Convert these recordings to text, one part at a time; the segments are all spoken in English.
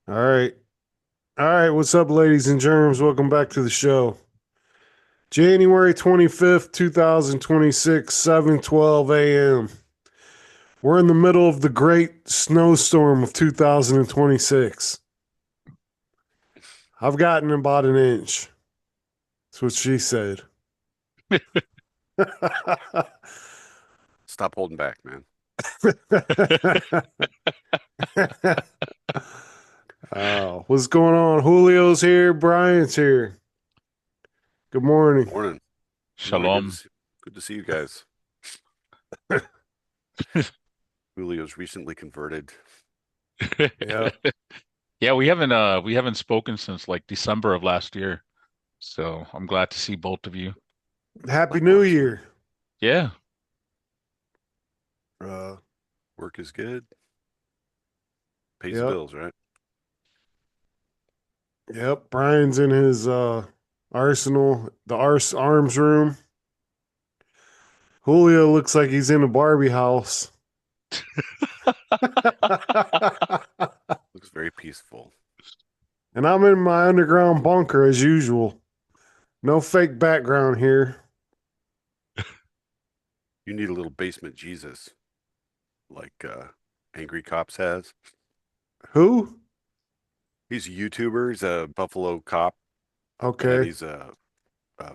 All right. All right. What's up, ladies and germs? Welcome back to the show. January 25th, 2026, 7:12 a.m. We're in the middle of the great snowstorm of 2026. I've gotten about an inch. That's what she said. Stop holding back, man. Oh, what's going on? Julio's here. Brian's here. Good morning. Morning. Morning. Good to Shalom. see good to see you guys. Julio's recently converted. Yeah. Yeah, we haven't spoken since like December of last year. So I'm glad to see both of you. Happy New Likewise, man. Year. Yeah. Uh, Work is good. Pays the yep. bills, right? Yep, Brian's in his arsenal, the arms room. Julio looks like he's in a Barbie house. Looks very peaceful. And I'm in my underground bunker as usual. No fake background here. You need a little basement Jesus, like Angry Cops has. Who? He's a YouTuber. He's a Buffalo cop, and Okay. he's a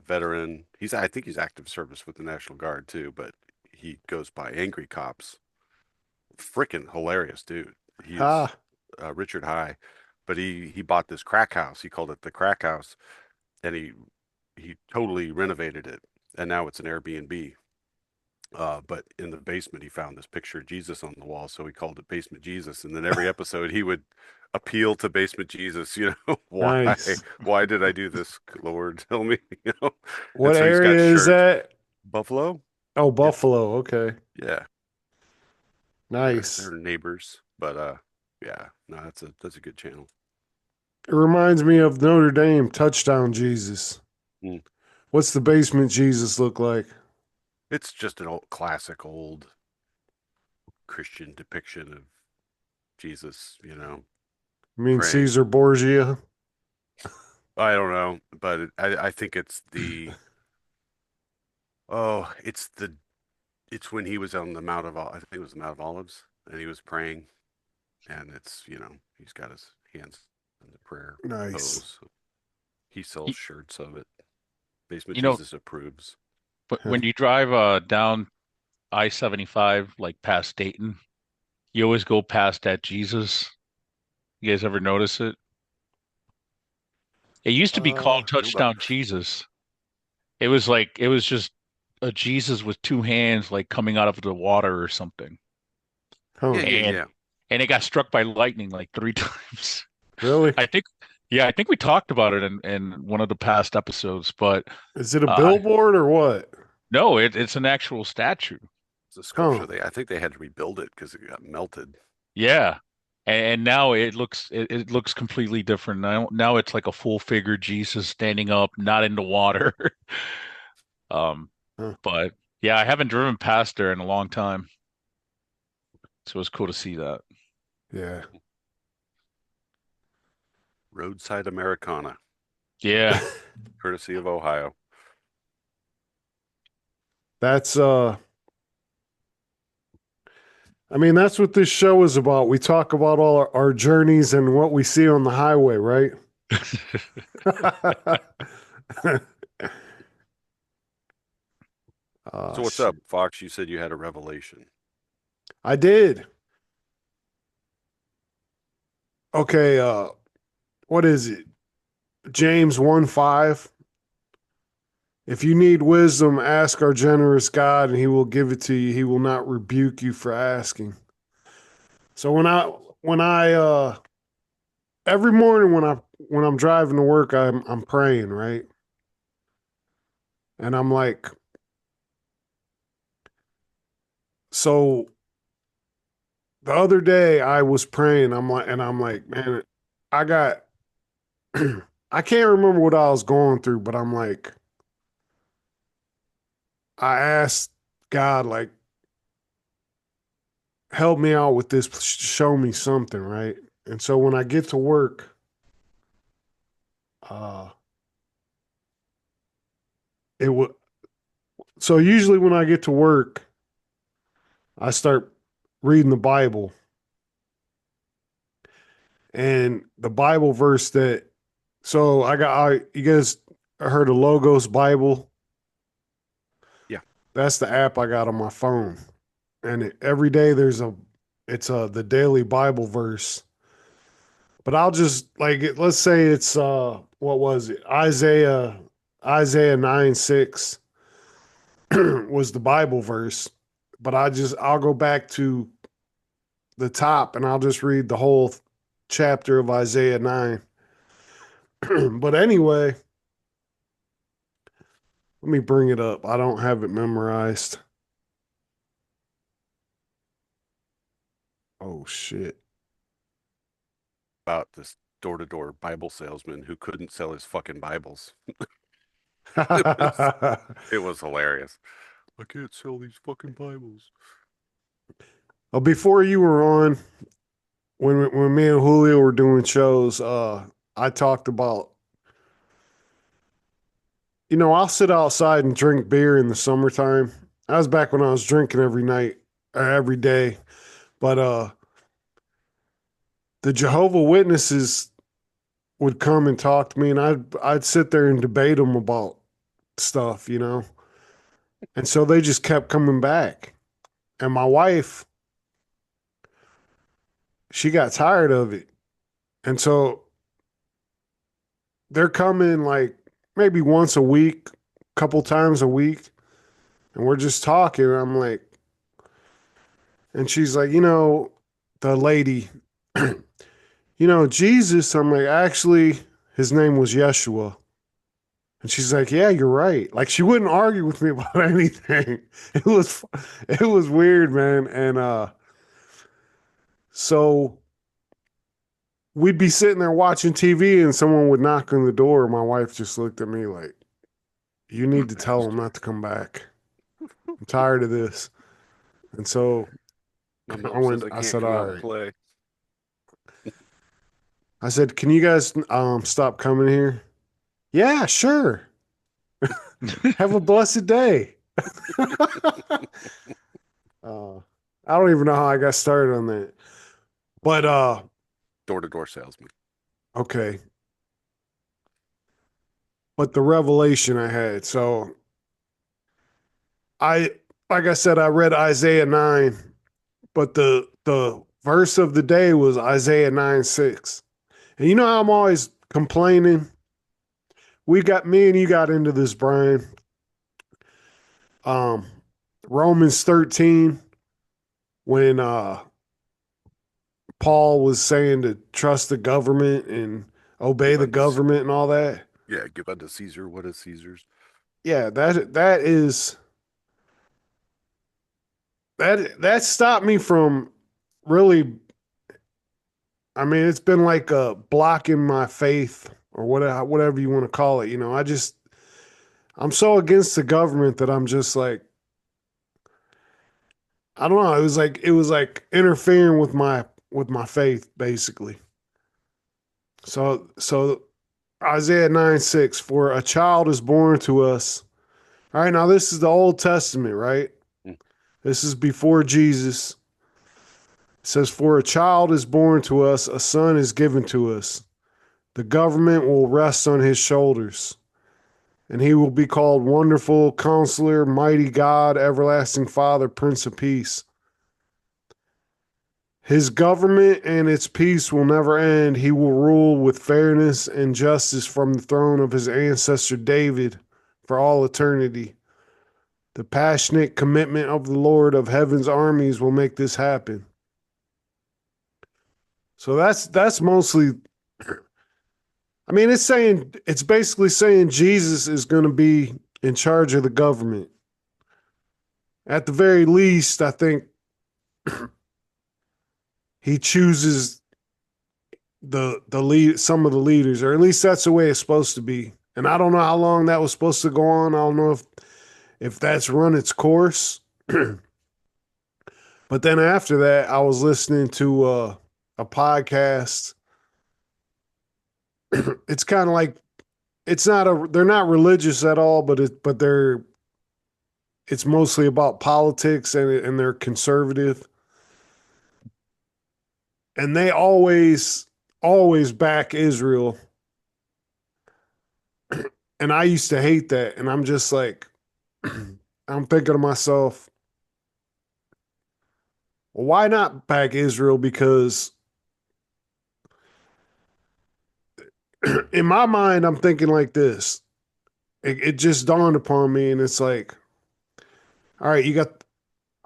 veteran. I think he's active service with the National Guard too, but he goes by Angry Cops. Freaking hilarious, dude. He is Ha. Richard High, but he bought this crack house. He called it the crack house, and he totally renovated it, and now it's an Airbnb. But in the basement, he found this picture of Jesus on the wall, so he called it Basement Jesus. And then every episode, he would appeal to Basement Jesus. Why Nice. why did I do this, Lord? Tell me. And What so he's got area is shirts. that? Buffalo. Oh, Yep. Buffalo. Okay. Yeah. They're Nice. neighbors, but yeah, no, that's a good channel. It reminds me of Notre Dame touchdown Jesus. Mm. What's the basement Jesus look like? It's just an old classic old Christian depiction of Jesus, I mean praying. Caesar Borgia. I don't know, but I think it's when he was on the Mount of I think it was the Mount of Olives, and he was praying, and he's got his hands in the prayer Nice. pose. He sells You, shirts of it. Basement you know, Jesus approves. but when you drive down I-75 like past Dayton, you always go past that Jesus. You guys ever notice it? It used to be called No, but Touchdown Jesus. It was just a Jesus with two hands like coming out of the water or something. Huh. yeah, yeah, And yeah. and it got struck by lightning like three times. Really? I think, yeah, I think we talked about it in one of the past episodes, but Is it a uh, billboard or what? no, it's an actual statue. It's a Huh. sculpture. I think they had to rebuild it because it got melted. Yeah. And now it looks completely different. Now it's like a full figure Jesus standing up, not in the water. Um, Huh. but yeah, I haven't driven past there in a long time. So it's cool to see that. Yeah. Roadside Americana, Yeah. courtesy of Ohio. That's I mean that's what this show is about. We talk about all our journeys and what we see on the highway, right? So what's up, Shit. Fox? You said you had a revelation. I did. Okay, what is it? James 1:5. If you need wisdom, ask our generous God and he will give it to you. He will not rebuke you for asking. So when I every morning when I'm driving to work, I'm praying, right? And I'm like, so the other day I was praying, I'm like, man, I got I can't remember what I was going through, but I'm like, I asked God, like, help me out with this, show me something, right? And so when I get to work, uh, it would. So usually when I get to work, I start reading the Bible, and the Bible verse that. So you guys heard of Logos Bible? Yeah. That's the app I got on my phone, and every day it's the daily Bible verse. But I'll just let's say it's what was it? Isaiah 9:6 was the Bible verse. But I'll go back to the top and I'll just read the whole chapter of Isaiah 9. But anyway, let me bring it up. I don't have it memorized. Oh shit. About this door-to-door Bible salesman who couldn't sell his fucking Bibles. It was hilarious. I can't sell these fucking Bibles. Well, before you were on, when me and Julio were doing shows, I talked about, I'll sit outside and drink beer in the summertime. That was back when I was drinking every night or every day. But the Jehovah Witnesses would come and talk to me, and I'd sit there and debate them about stuff. And so they just kept coming back. And my wife, she got tired of it. And so they're coming like maybe once a week, couple times a week, and we're just talking. And I'm like, and she's like, the lady, Jesus. I'm like, actually, his name was Yeshua. And she's like, yeah, you're right. Like she wouldn't argue with me about anything. It was it was weird, man. And so we'd be sitting there watching TV and someone would knock on the door. My wife just looked at me like, you need to tell him Bastard. not to come back. I'm tired of this. And so My mom says I I can't said, come all out and right. play. I said, can you guys stop coming here? Yeah, sure. Have a blessed day. uh, I don't even know how I got started on that. But Door-to-door salesman. okay. But the revelation I had. So I like I said, I read Isaiah 9, but the verse of the day was Isaiah 9:6. And how I'm always complaining. Me and you got into this, Brian. Um, Romans 13, when Paul was saying to trust the government and obey Give the unto government and all that. yeah, give unto Caesar what is Caesar's. Yeah, that stopped me from really. I mean, it's been like blocking my faith or whatever you want to call it. I'm so against the government that I'm just like, I don't know. It was like interfering with my faith, basically. So Isaiah 9:6, for a child is born to us. All right, now this is the Old Testament, right? Mm. This is before Jesus. It says, for a child is born to us, a son is given to us. The government will rest on his shoulders, and he will be called Wonderful Counselor, Mighty God, Everlasting Father, Prince of Peace. His government and its peace will never end. He will rule with fairness and justice from the throne of his ancestor David for all eternity. The passionate commitment of the Lord of heaven's armies will make this happen. So that's mostly, I mean, it's basically saying Jesus is going to be in charge of the government. At the very least, I think he chooses the lead some of the leaders, or at least that's the way it's supposed to be. And I don't know how long that was supposed to go on. I don't know if that's run its course. But then after that, I was listening to a podcast. It's kind of like it's not a they're not religious at all, but it's mostly about politics and they're conservative and they always back Israel. And I used to hate that. And I'm just like, I'm thinking to myself, well, why not back Israel? Because in my mind, I'm thinking like this. It just dawned upon me, and it's like, all right,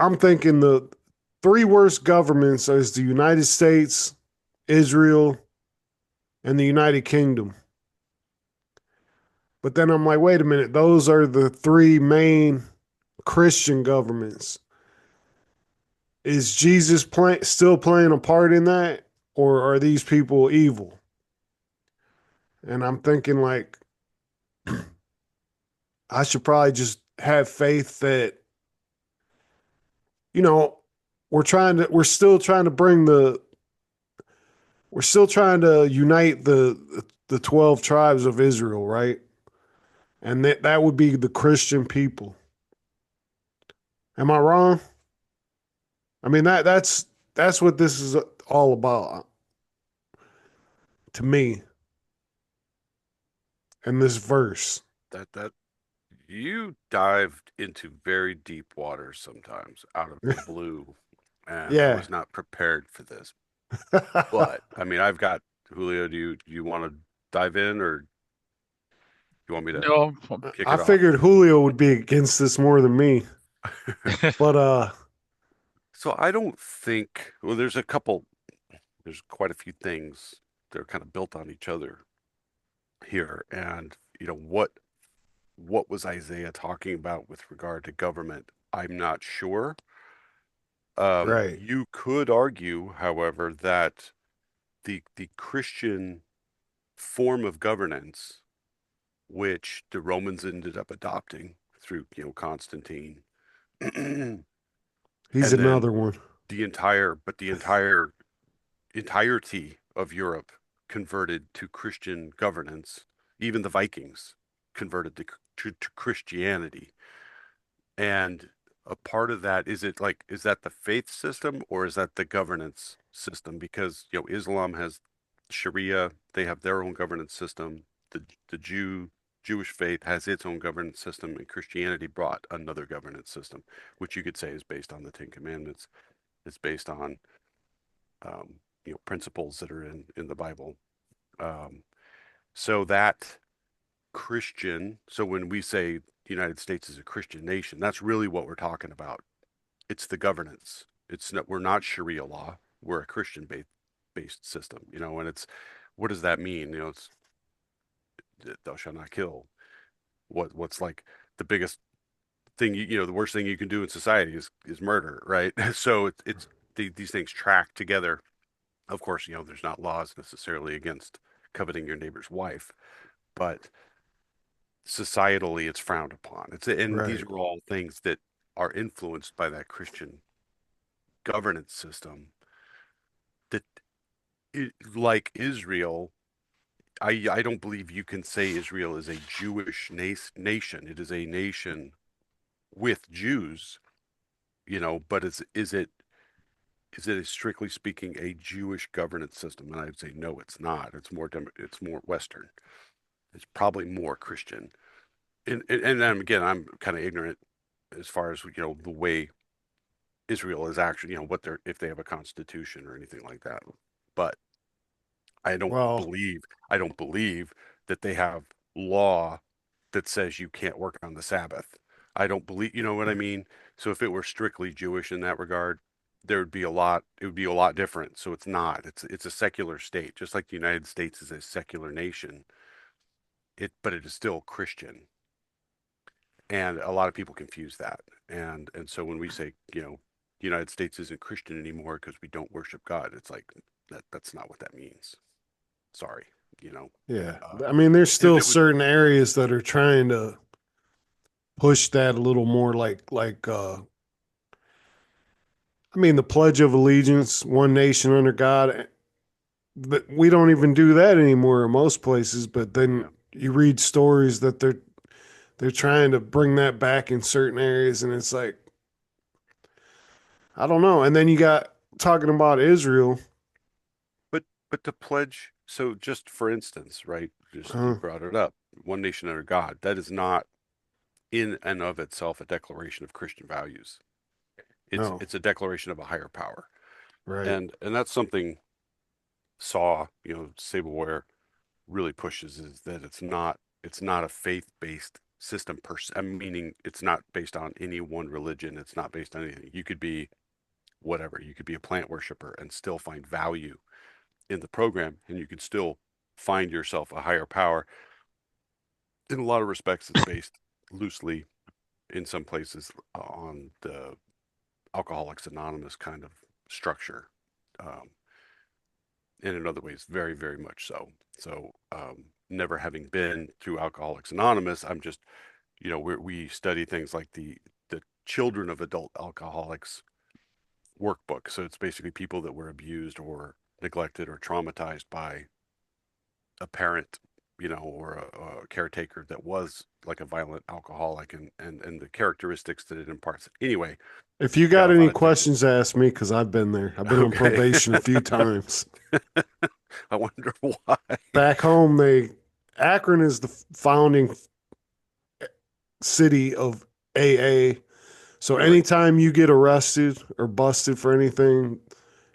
I'm thinking the three worst governments is the United States, Israel, and the United Kingdom. But then I'm like, wait a minute, those are the three main Christian governments. Is Jesus still playing a part in that, or are these people evil? And I'm thinking like I should probably just have faith that you know we're still trying to unite the 12 tribes of Israel, right? And that would be the Christian people. Am I wrong? I mean that's what this is all about to me in this verse. That you dived into very deep waters sometimes out of the blue, and I Yeah. was not prepared for this. But I mean, I've got Julio. Do you want to dive in, or do you want me to No, kick I it off? figured Julio would be against this more than me. But So I don't think, well, there's quite a few things that are kind of built on each other here. And, what was Isaiah talking about with regard to government? I'm not sure. right. You could argue, however, that the Christian form of governance, which the Romans ended up adopting through, Constantine, and He's then another one. the entirety of Europe converted to Christian governance. Even the Vikings converted to Christianity. And a part of that, is that the faith system or is that the governance system? Because, Islam has Sharia, they have their own governance system. The Jewish faith has its own governance system, and Christianity brought another governance system, which you could say is based on the Ten Commandments. It's based on um, principles that are in the Bible. Um, so that so when we say the United States is a Christian nation, that's really what we're talking about. It's the governance. We're not Sharia law. We're a Christian based system, and what does that mean? It's thou shalt not kill. What's like the biggest thing the worst thing you can do in society is murder, right? So these things track together. Of course, there's not laws necessarily against coveting your neighbor's wife, but societally it's frowned upon. And these Right. are all things that are influenced by that Christian governance system that like Israel, I don't believe you can say Israel is a Jewish nation. It is a nation with Jews, but is it strictly speaking a Jewish governance system? And I'd say no, it's not. It's more Western. It's probably more Christian. And then again, I'm kind of ignorant as far as the way Israel is actually, what they're if they have a constitution or anything like that. But I don't Well, believe I don't believe that they have law that says you can't work on the Sabbath. I don't believe, you know what I mean? So if it were strictly Jewish in that regard, it would be a lot different. So it's not. It's a secular state, just like the United States is a secular nation. But it is still Christian. And a lot of people confuse that. And so when we say, the United States isn't Christian anymore because we don't worship God, it's like that's not what that means. Sorry, you know. yeah. Uh, I mean, there's and still it would certain areas that are trying to push that a little more I mean, the Pledge of Allegiance, one nation under God. but we don't even do that anymore in most places. But then Yeah. you read stories that they're trying to bring that back in certain areas, and it's like I don't know. And then you got talking about Israel. But to pledge, so just for instance, right? Just you Uh, brought it up, one nation under God. That is not in and of itself a declaration of Christian values. no, It's a declaration of a higher power. right, And that's something Saw, Sableware really pushes is that it's not a faith-based system per se. Meaning it's not based on any one religion. It's not based on anything. You could be whatever. You could be a plant worshiper and still find value in the program, and you could still find yourself a higher power. In a lot of respects, it's based loosely in some places on the Alcoholics Anonymous kind of structure. Um, and in other ways, very, very much so. So, never having been through Alcoholics Anonymous, I'm just, we study things like the Children of Adult Alcoholics workbook. So it's basically people that were abused or neglected or traumatized by a parent, or a caretaker that was like a violent alcoholic, and the characteristics that it imparts. Anyway, if you got got off on any a tangent. questions, ask me because I've been there. I've been on Okay. probation a few times. I wonder why. Back home, Akron is the founding city of AA. So Really? anytime you get arrested or busted for anything,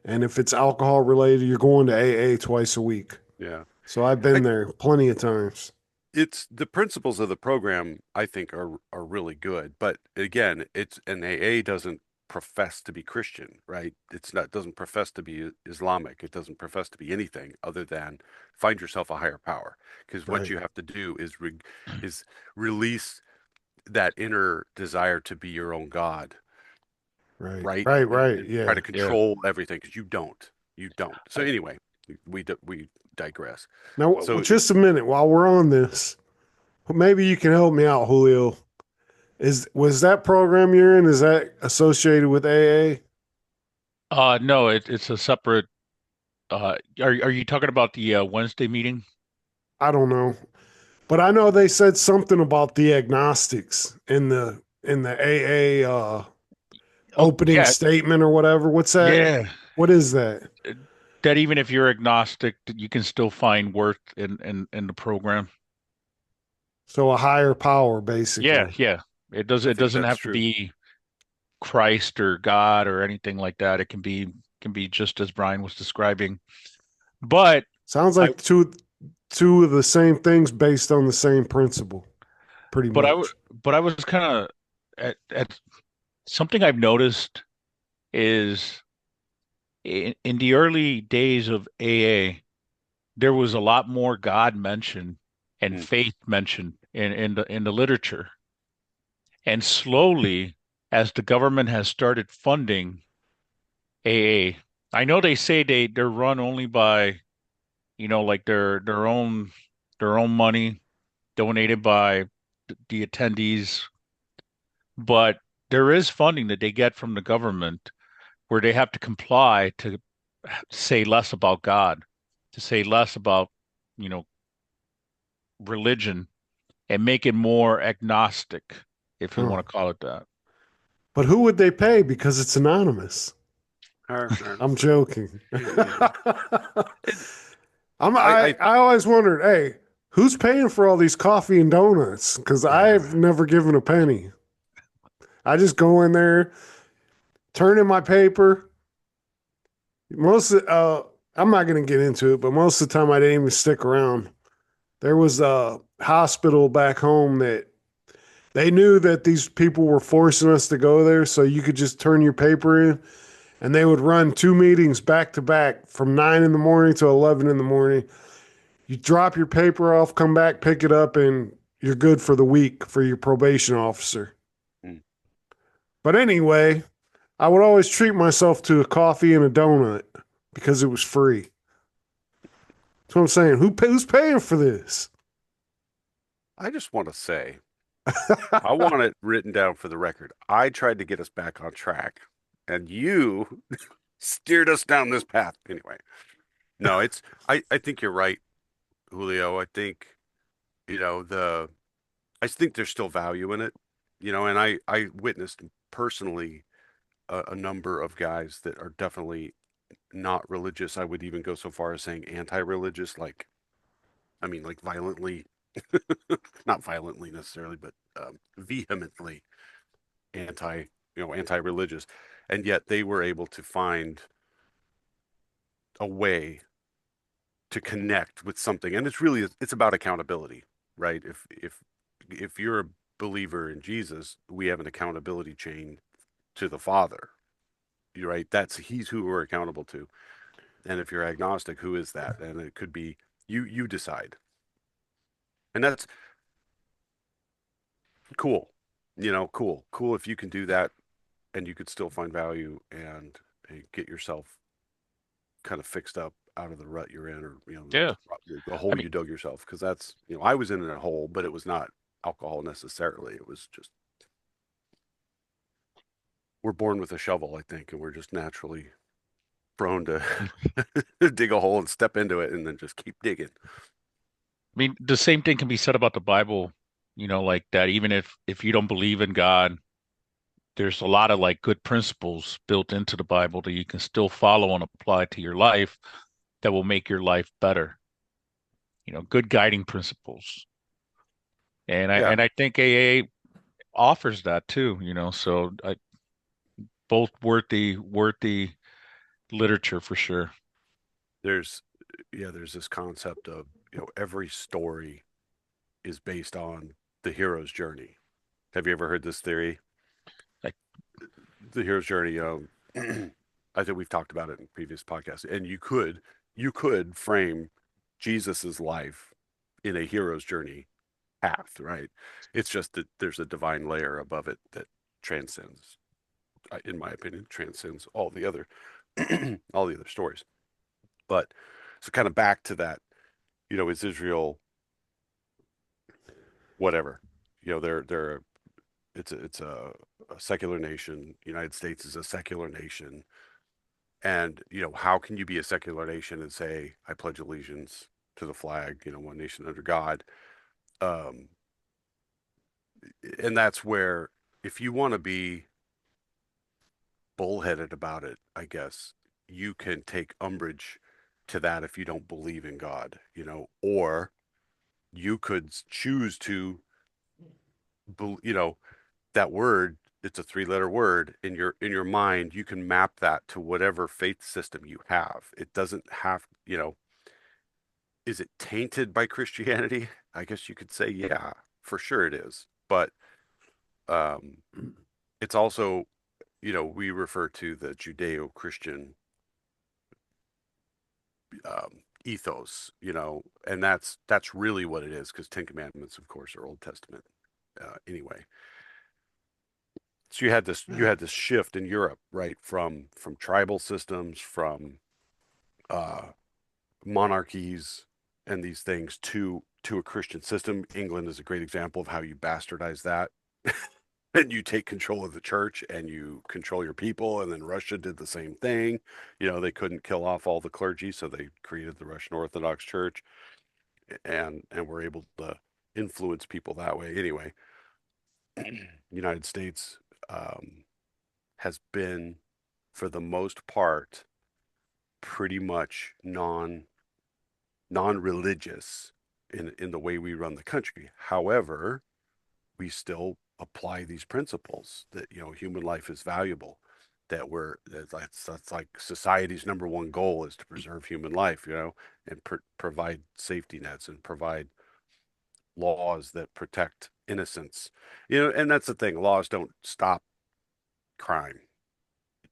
and if it's alcohol related, you're going to AA twice a week. Yeah. So I've I been there plenty of times. It's the principles of the program I think are really good, but again, it's an AA doesn't profess to be Christian, right? It's not doesn't profess to be Islamic. It doesn't profess to be anything other than find yourself a higher power. Because what Right, you have to do is release that inner desire to be your own God, right, right? right, And, right. and try Yeah. to Yeah. control everything because you don't. You don't. So I, anyway, we digress. Now, So just a minute while we're on this, maybe you can help me out, Julio. Was that program you're in? Is that associated with AA? no, it's a separate. Are you talking about the Wednesday meeting? I don't know, but I know they said something about the agnostics in the AA Oh, opening yeah, statement or whatever. What's that? yeah. What is that? That even if you're agnostic, that you can still find worth in the program. So a higher power, Yeah, basically. yeah. It does. I It think doesn't that's have to true. be Christ or God or anything like that. It can be just as Brian was describing. But Sounds I like two of the same things based on the same principle, pretty but much. I was kind of at something I've noticed is in the early days of AA, there was a lot more God mentioned and Mm, faith mentioned in the literature. And slowly, as the government has started funding AA, I know they say they're run only by, like their own money donated by the attendees, but there is funding that they get from the government where they have to comply to say less about God, to say less about, you know, religion and make it more agnostic, if you Huh. want to call it that. But who would they pay? Because it's anonymous. fair I'm enough. joking. Yeah. It, I I always wondered, hey, who's paying for all these coffee and donuts? Because I've never given a penny. I just go in there, turn in my paper. I'm not going to get into it, but most of the time I didn't even stick around. There was a hospital back home that they knew that these people were forcing us to go there, so you could just turn your paper in, and they would run two meetings back to back from 9 in the morning to 11 in the morning. You drop your paper off, come back, pick it up, and you're good for the week for your probation officer. mm, But anyway, I would always treat myself to a coffee and a donut because it was free. That's what I'm saying. Who's paying for this? I just want to say, I want it written down for the record. I tried to get us back on track, and you steered us down this path. Anyway, No, I think you're right, Julio. I think, you know, I think there's still value in it, and I witnessed personally a number of guys that are definitely not religious. I would even go so far as saying anti-religious, like, I mean, like violently, not violently necessarily, but vehemently anti, anti-religious. And yet they were able to find a way to connect with something. And it's about accountability, right? If you're a believer in Jesus, we have an accountability chain to the Father. You're right. He's who we're accountable to. And if you're agnostic, who is that? And it could be you decide. And that's cool. Cool if you can do that and you could still find value and get yourself kind of fixed up out of the rut you're in, or Yeah. the I hole mean, you dug yourself. Because that's, I was in a hole, but it was not alcohol necessarily. It was just, we're born with a shovel, I think, and we're just naturally prone to dig a hole and step into it and then just keep digging. the same thing can be said about the Bible, like that. Even if you don't believe in God, there's a lot of like good principles built into the Bible that you can still follow and apply to your life that will make your life better. Good guiding principles. And I Yeah, and I think AA offers that too, both worthy literature for sure. there's there's this concept of, every story is based on the hero's journey. Have you ever heard this theory? Like, The hero's journey. I think we've talked about it in previous podcasts, and you could frame Jesus's life in a hero's journey path, right? It's just that there's a divine layer above it that transcends, in my opinion, transcends all the other stories. But so kind of back to that, is Israel whatever? They're a secular nation. United States is a secular nation. And, how can you be a secular nation and say, I pledge allegiance to the flag, one nation under God? Um, and that's where, if you want to be bullheaded about it, I guess you can take umbrage to that if you don't believe in God, or you could choose to, you know, that word, it's a three-letter word in your mind. You can map that to whatever faith system you have. It doesn't have, is it tainted by Christianity? I guess you could say, yeah, for sure it is. But um, it's also, we refer to the Judeo-Christian ethos, and that's really what it is, because Ten Commandments, of course, are Old Testament anyway. So you had this shift in Europe, right, from tribal systems, from uh, monarchies and these things to a Christian system. England is a great example of how you bastardize that. And you take control of the church and you control your people. And then Russia did the same thing. They couldn't kill off all the clergy, so they created the Russian Orthodox Church, and were able to influence people that way. Anyway, United States has been, for the most part, pretty much non-religious in the way we run the country. However, we still apply these principles that, human life is valuable, that's like society's number one goal is to preserve human life, and provide safety nets and provide laws that protect innocence. And that's the thing, laws don't stop crime,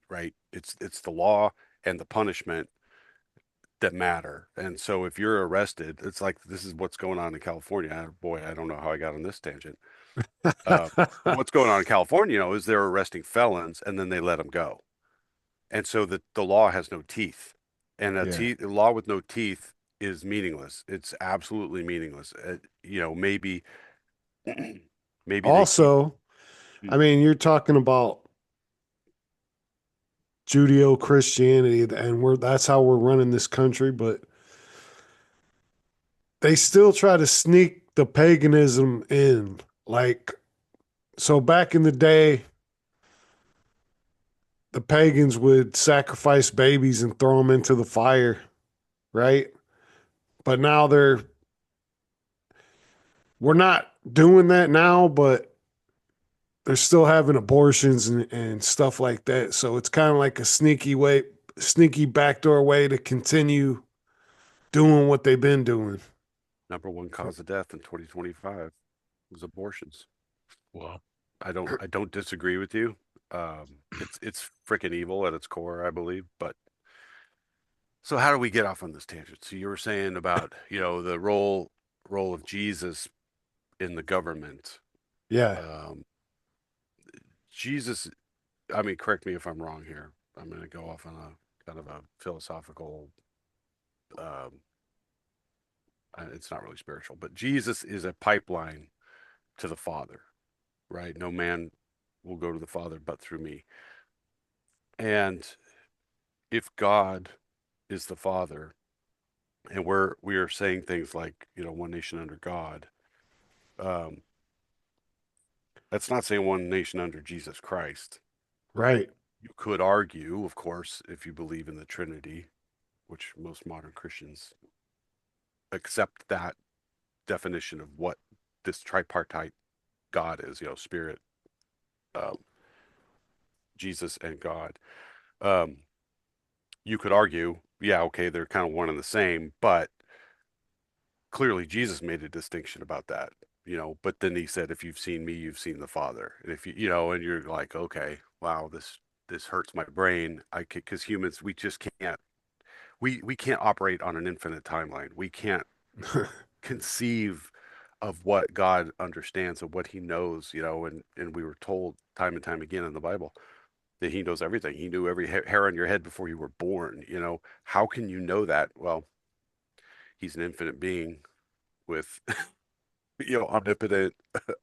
right? It's the law and the punishment that matter. And so if you're arrested, it's like, this is what's going on in California. Boy, I don't know how I got on this tangent. What's going on in California, is they're arresting felons and then they let them go. And so the law has no teeth. And Yeah. a law with no teeth is meaningless. It's absolutely meaningless. Maybe maybe they keep. Also, I mean, you're talking about Judeo Christianity, and that's how we're running this country. But they still try to sneak the paganism in. Like, so back in the day, the pagans would sacrifice babies and throw them into the fire, right? But now we're not doing that now, but they're still having abortions and stuff like that. So it's kind of like a sneaky backdoor way to continue doing what they've been doing. Number one cause of death in 2025 was abortions. Well, I don't disagree with you. It's freaking evil at its core, I believe. But so how do we get off on this tangent? So you were saying about, the role of Jesus in the government. Yeah, Um, Jesus, I mean, correct me if I'm wrong here. I'm going to go off on a kind of a philosophical, um, it's not really spiritual, but Jesus is a pipeline to the Father, right? No man will go to the Father but through me. And if God is the Father, and we are saying things like, one nation under God, um, that's not saying one nation under Jesus Christ. right. You could argue, of course, if you believe in the Trinity, which most modern Christians accept that definition of what this tripartite God is, Spirit, um, Jesus, and God. Um, you could argue, yeah, okay, they're kind of one and the same, but clearly Jesus made a distinction about that, but then he said, if you've seen me, you've seen the Father. And if and you're like, okay, wow, this hurts my brain. Because humans, we just can't, we can't operate on an infinite timeline. We can't conceive of what God understands and what he knows, and we were told time and time again in the Bible that he knows everything. He knew every hair on your head before you were born. How can you know that? Well, he's an infinite being with, omnipotent,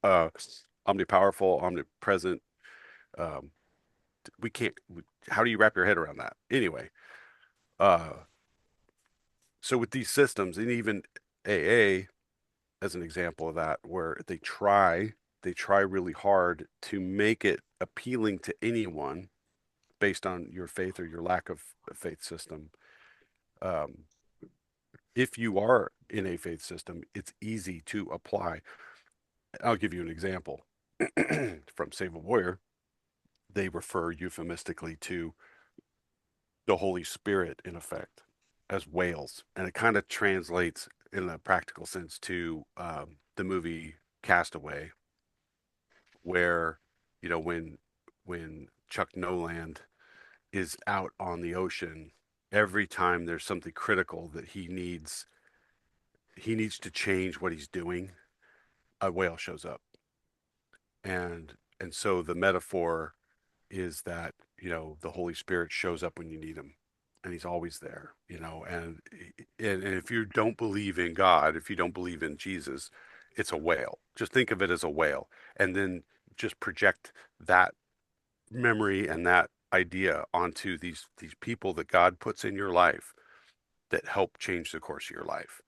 uh, omnipowerful, omnipresent. Um, we can't, how do you wrap your head around that? Anyway, uh, so with these systems and even AA as an example of that, where they try really hard to make it appealing to anyone based on your faith or your lack of a faith system. Um, if you are in a faith system, it's easy to apply. I'll give you an example from Save a Warrior. They refer euphemistically to the Holy Spirit, in effect, as whales, and it kind of translates in a practical sense to the movie Castaway, where when Chuck Noland is out on the ocean, every time there's something critical that he needs to change what he's doing, a whale shows up. And so the metaphor is that, the Holy Spirit shows up when you need him, and he's always there, and if you don't believe in God, if you don't believe in Jesus, it's a whale. Just think of it as a whale, and then just project that memory and that idea onto these people that God puts in your life that help change the course of your life,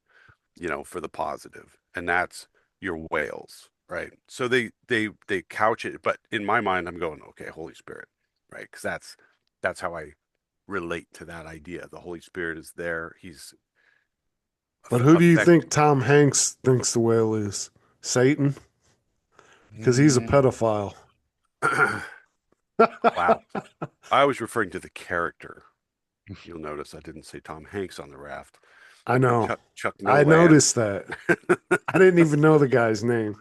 for the positive. And that's your whales, right? So they couch it, but in my mind, I'm going, okay, Holy Spirit, right? Because that's how I relate to that idea. The Holy Spirit is there. He's But who do you affect. think Tom Hanks thinks the whale is? Satan? Because he's a Mm. pedophile. Wow. I was referring to the character. You'll notice I didn't say Tom Hanks on the raft. I know. Chuck I Noland. noticed that. I didn't even know the guy's name.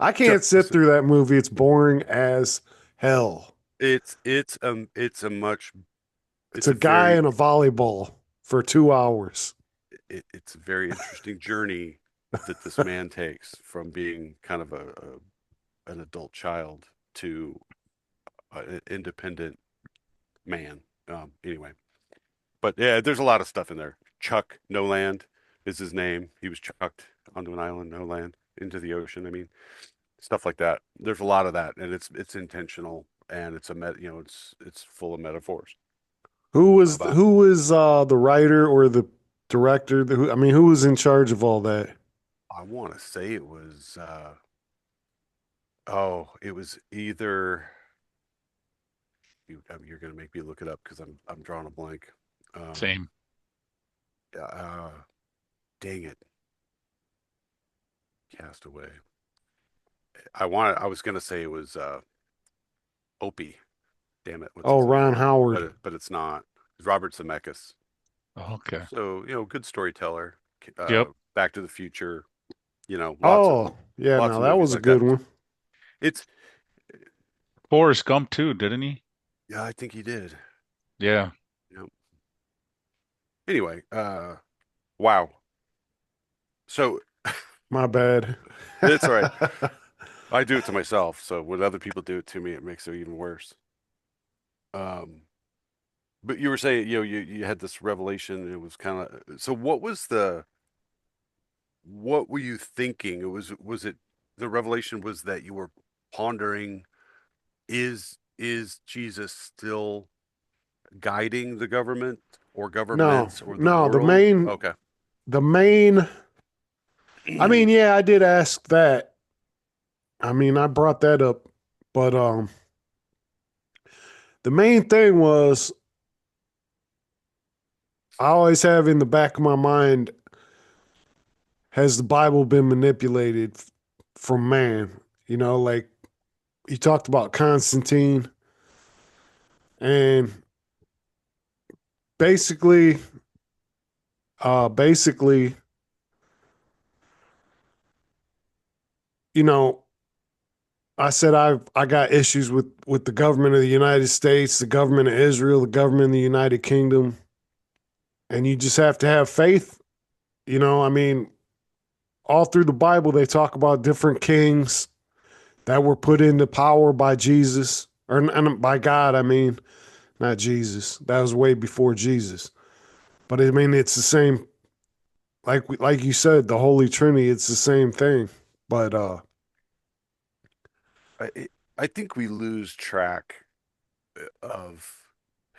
I Chuck. can't sit through that movie. It's boring as hell. It's a much It's it's a a guy very in a volleyball for 2 hours. it's a very interesting journey that this man takes from being kind of an adult child to an independent man. Anyway, but yeah, there's a lot of stuff in there. Chuck Noland is his name. He was chucked onto an island, no land, into the ocean. I mean, stuff like that. There's a lot of that, and it's intentional, and it's full of metaphors. about. who was the writer or the director? I mean, who was in charge of all that? I want to say it was. Oh, it was either. You're going to make me look it up because I'm drawing a blank. Um, Same. uh, Dang it, Castaway. I was going to say it was Opie. Damn it, what's Oh, his name? Ron Howard. But it's not. It's Robert Zemeckis. Okay. So good storyteller. Yep. Back to the Future. Oh, yeah, Lots no, of that movies was a like that. good one. It's Forrest Gump too, didn't he? Yeah, I think he did. Yeah. You know. Anyway, wow. So My bad. it's all right. I do it to myself. So when other people do it to me, it makes it even worse. Um, but you were saying, you had this revelation. It was kind of so. What were you thinking? Was it the revelation was that you were pondering, is Jesus still guiding the government or No, governments or the no, world? Okay. the main, I mean, yeah, I did ask that. I mean, I brought that up, but the main thing was I always have in the back of my mind, has the Bible been manipulated from man? You know, like you talked about Constantine, and basically, basically, you know, I said I got issues with the government of the United States, the government of Israel, the government of the United Kingdom, and you just have to have faith. You know, I mean, all through the Bible they talk about different kings that were put into power by Jesus or and by God. I mean, not Jesus. That was way before Jesus. But I mean, it's the same. Like you said, the Holy Trinity. It's the same thing. But I I think we lose track of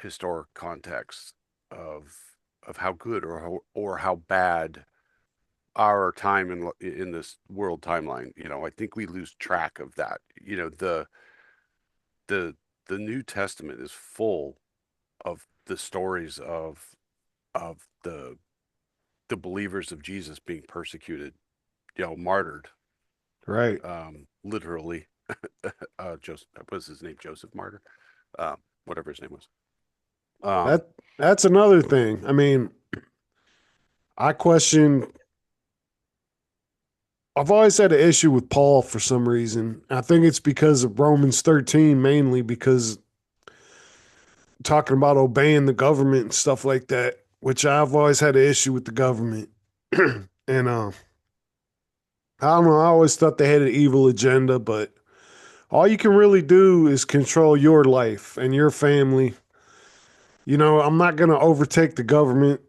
historic context of how good or how bad our time in this world timeline. I think we lose track of that. The the New Testament is full of the stories of the believers of Jesus being persecuted, martyred, right, literally. Joseph, what was his name? Joseph Martyr, whatever his name was. Um, that's another thing. I mean, I question. I've always had an issue with Paul for some reason. I think it's because of Romans 13, mainly because talking about obeying the government and stuff like that, which I've always had an issue with the government. And I don't know, I always thought they had an evil agenda, but all you can really do is control your life and your family. You know, I'm not going to overtake the government.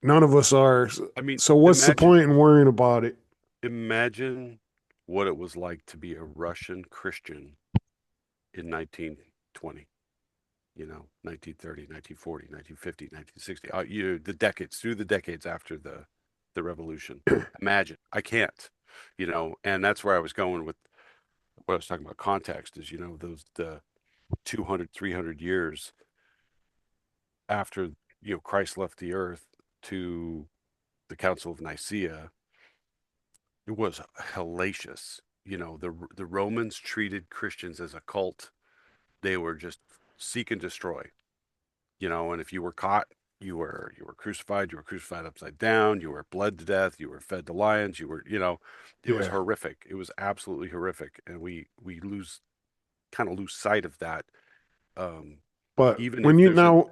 None of us are. I mean, So what's the point in worrying about it? imagine what it was like to be a Russian Christian in 1920, 1930, 1940, 1950, 1960. The decades, through the decades after the revolution. Imagine. I can't, and that's where I was going with what I was talking about context is, those the 200, 300 years after, Christ left the earth to the Council of Nicaea. It was hellacious. The Romans treated Christians as a cult. They were just seek and destroy. And if you were caught, you were crucified. You were crucified upside down. You were bled to death. You were fed to lions. It was Yeah. horrific. It was absolutely horrific, and we lose sight of that. Um, But Even when if you there's an now,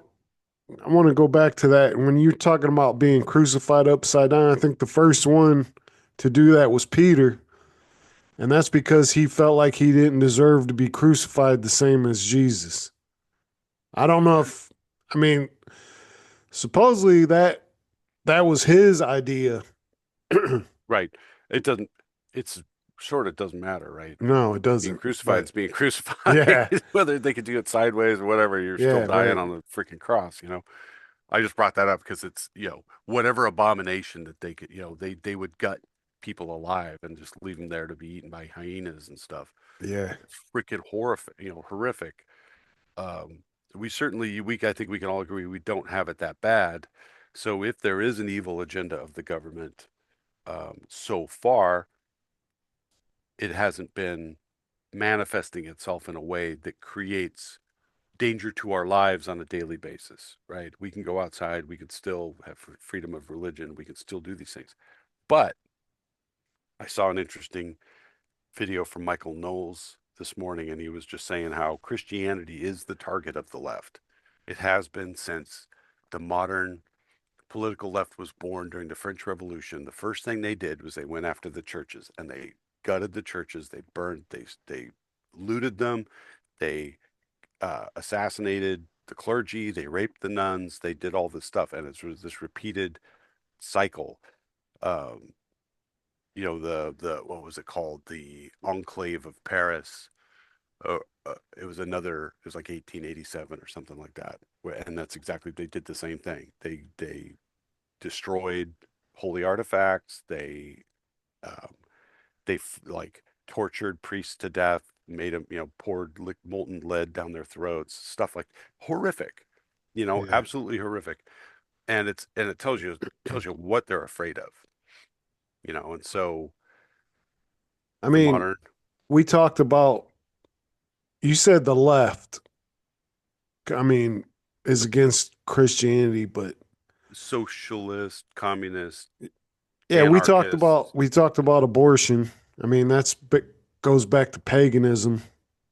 I want to go back to that. When you're talking about being crucified upside down, I think the first one to do that was Peter. And that's because he felt like he didn't deserve to be crucified the same as Jesus. I don't know if, I mean, supposedly that was his idea. right, it doesn't. It's short, it doesn't matter, right? No, it Being doesn't. crucified But is being crucified. yeah, Whether they could do it sideways or whatever, you're still yeah, dying right. on the freaking cross, I just brought that up because it's, whatever abomination that they could, they would gut people alive and just leave them there to be eaten by hyenas and stuff. Yeah. It's freaking horrific, horrific. Um, I think we can all agree we don't have it that bad. So if there is an evil agenda of the government, so far, it hasn't been manifesting itself in a way that creates danger to our lives on a daily basis, right? We can go outside, we can still have freedom of religion, we can still do these things. But I saw an interesting video from Michael Knowles this morning, and he was just saying how Christianity is the target of the left. It has been since the modern political left was born during the French Revolution. The first thing they did was they went after the churches and they gutted the churches. They burned, they looted them. They assassinated the clergy. They raped the nuns. They did all this stuff, and it's this repeated cycle. Um, the what was it called? The Enclave of Paris. It was like 1887 or something like that. And that's exactly, they did the same thing. They destroyed holy artifacts. Um, they like tortured priests to death, made them, poured molten lead down their throats, stuff like horrific, Yeah. absolutely horrific. And it tells you what they're afraid of, and so I the mean, modern we talked about, you said the left, I mean, is against Christianity, but socialist, communist, yeah, anarchist. we talked about abortion. I mean, goes back to paganism,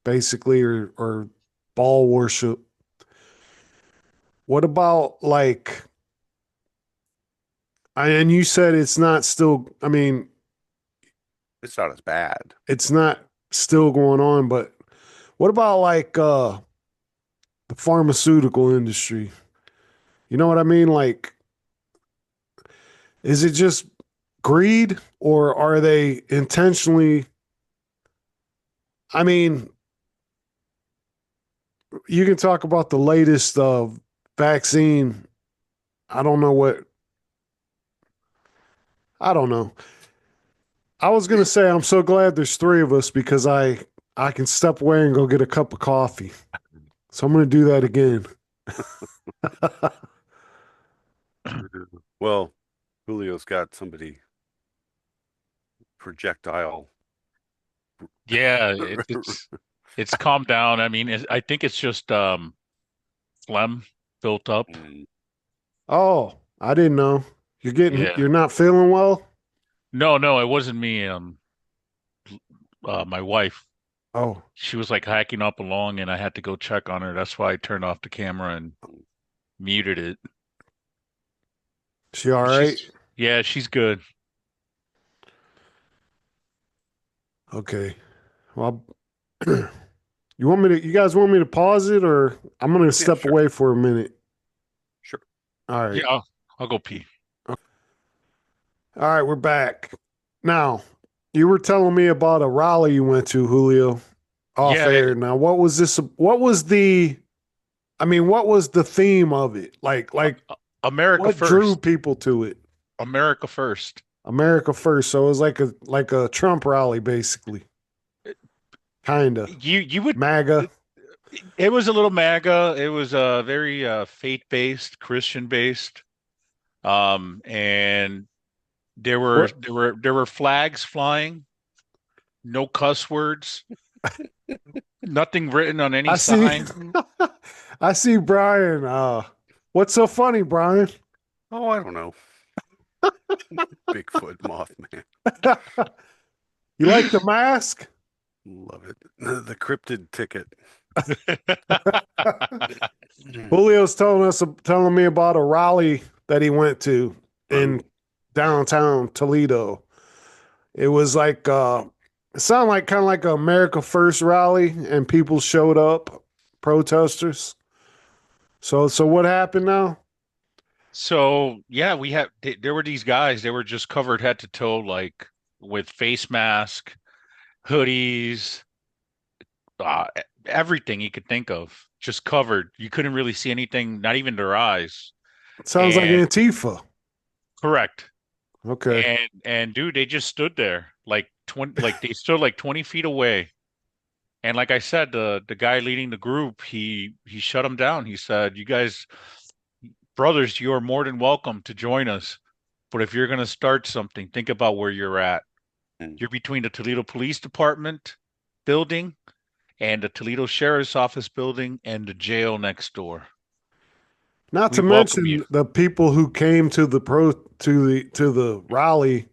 basically, or ball worship. What about like, and you said it's not still, I mean, It's not as bad. it's not still going on, but what about like the pharmaceutical industry? You know what I mean? Like, is it just greed or are they intentionally? I mean, you can talk about the latest vaccine. I don't know what, I don't know. I was going to say, I'm so glad there's three of us because I can step away and go get a cup of coffee. So I'm going to do that again. Well, Julio's got somebody projectile. Yeah, it's calmed down. I mean, I think it's just phlegm built up. Mm, Oh, I didn't know. Yeah. You're not feeling well? No, no, it wasn't me. My wife, Oh, she was like hiking up along, and I had to go check on her. That's why I turned off the camera and muted it. she all But right? yeah, she's good. Okay. Well, you guys want me to pause it or I'm going to yeah, step sure, away for a minute? sure. All Yeah, right. I'll go pee. All right, we're back. Now, you were telling me about a rally you went to, Julio, off Yeah, air. Now, what was the theme of it? America What drew first. people to it? America first. America first. So it was like a Trump rally, basically. Kinda. You would MAGA. it, it was a little MAGA. It was very faith-based, Christian-based. And What there were flags flying, no cuss words, nothing written on any I see sign. I see Brian. What's so funny, Brian? Oh, I don't know. Bigfoot Mothman. You like the mask? Love it. The cryptid ticket. Julio's telling me about a rally that he went to in downtown Toledo. It was like it sounded like kind of like a America First rally, and people showed up, protesters. So what happened now? So yeah, there were these guys. They were just covered head to toe, like with face mask. hoodies, uh, everything you could think of, just covered. You couldn't really see anything, not even their eyes. Sounds like And Antifa. correct. Okay. And dude, they just stood there like 20, like they stood like 20 feet away. And like I said, the guy leading the group, he shut them down. He said, "You guys, brothers, you are more than welcome to join us. But if you're going to start something, think about where you're at. Mm. You're between the Toledo Police Department building and the Toledo Sheriff's Office building and the jail next door. Not We to welcome you." mention the people who came to the rally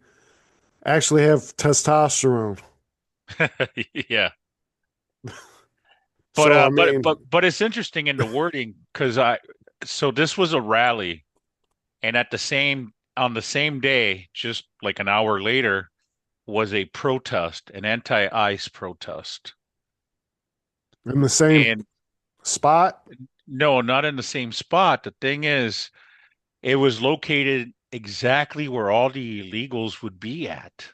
actually have testosterone. Yeah. But So I but mean, but but it's interesting in the wording because so this was a rally, and at the same on the same day, just like an hour later, was a protest, an anti-ICE protest. in the same And spot. no, not in the same spot. The thing is, it was located exactly where all the illegals would be at.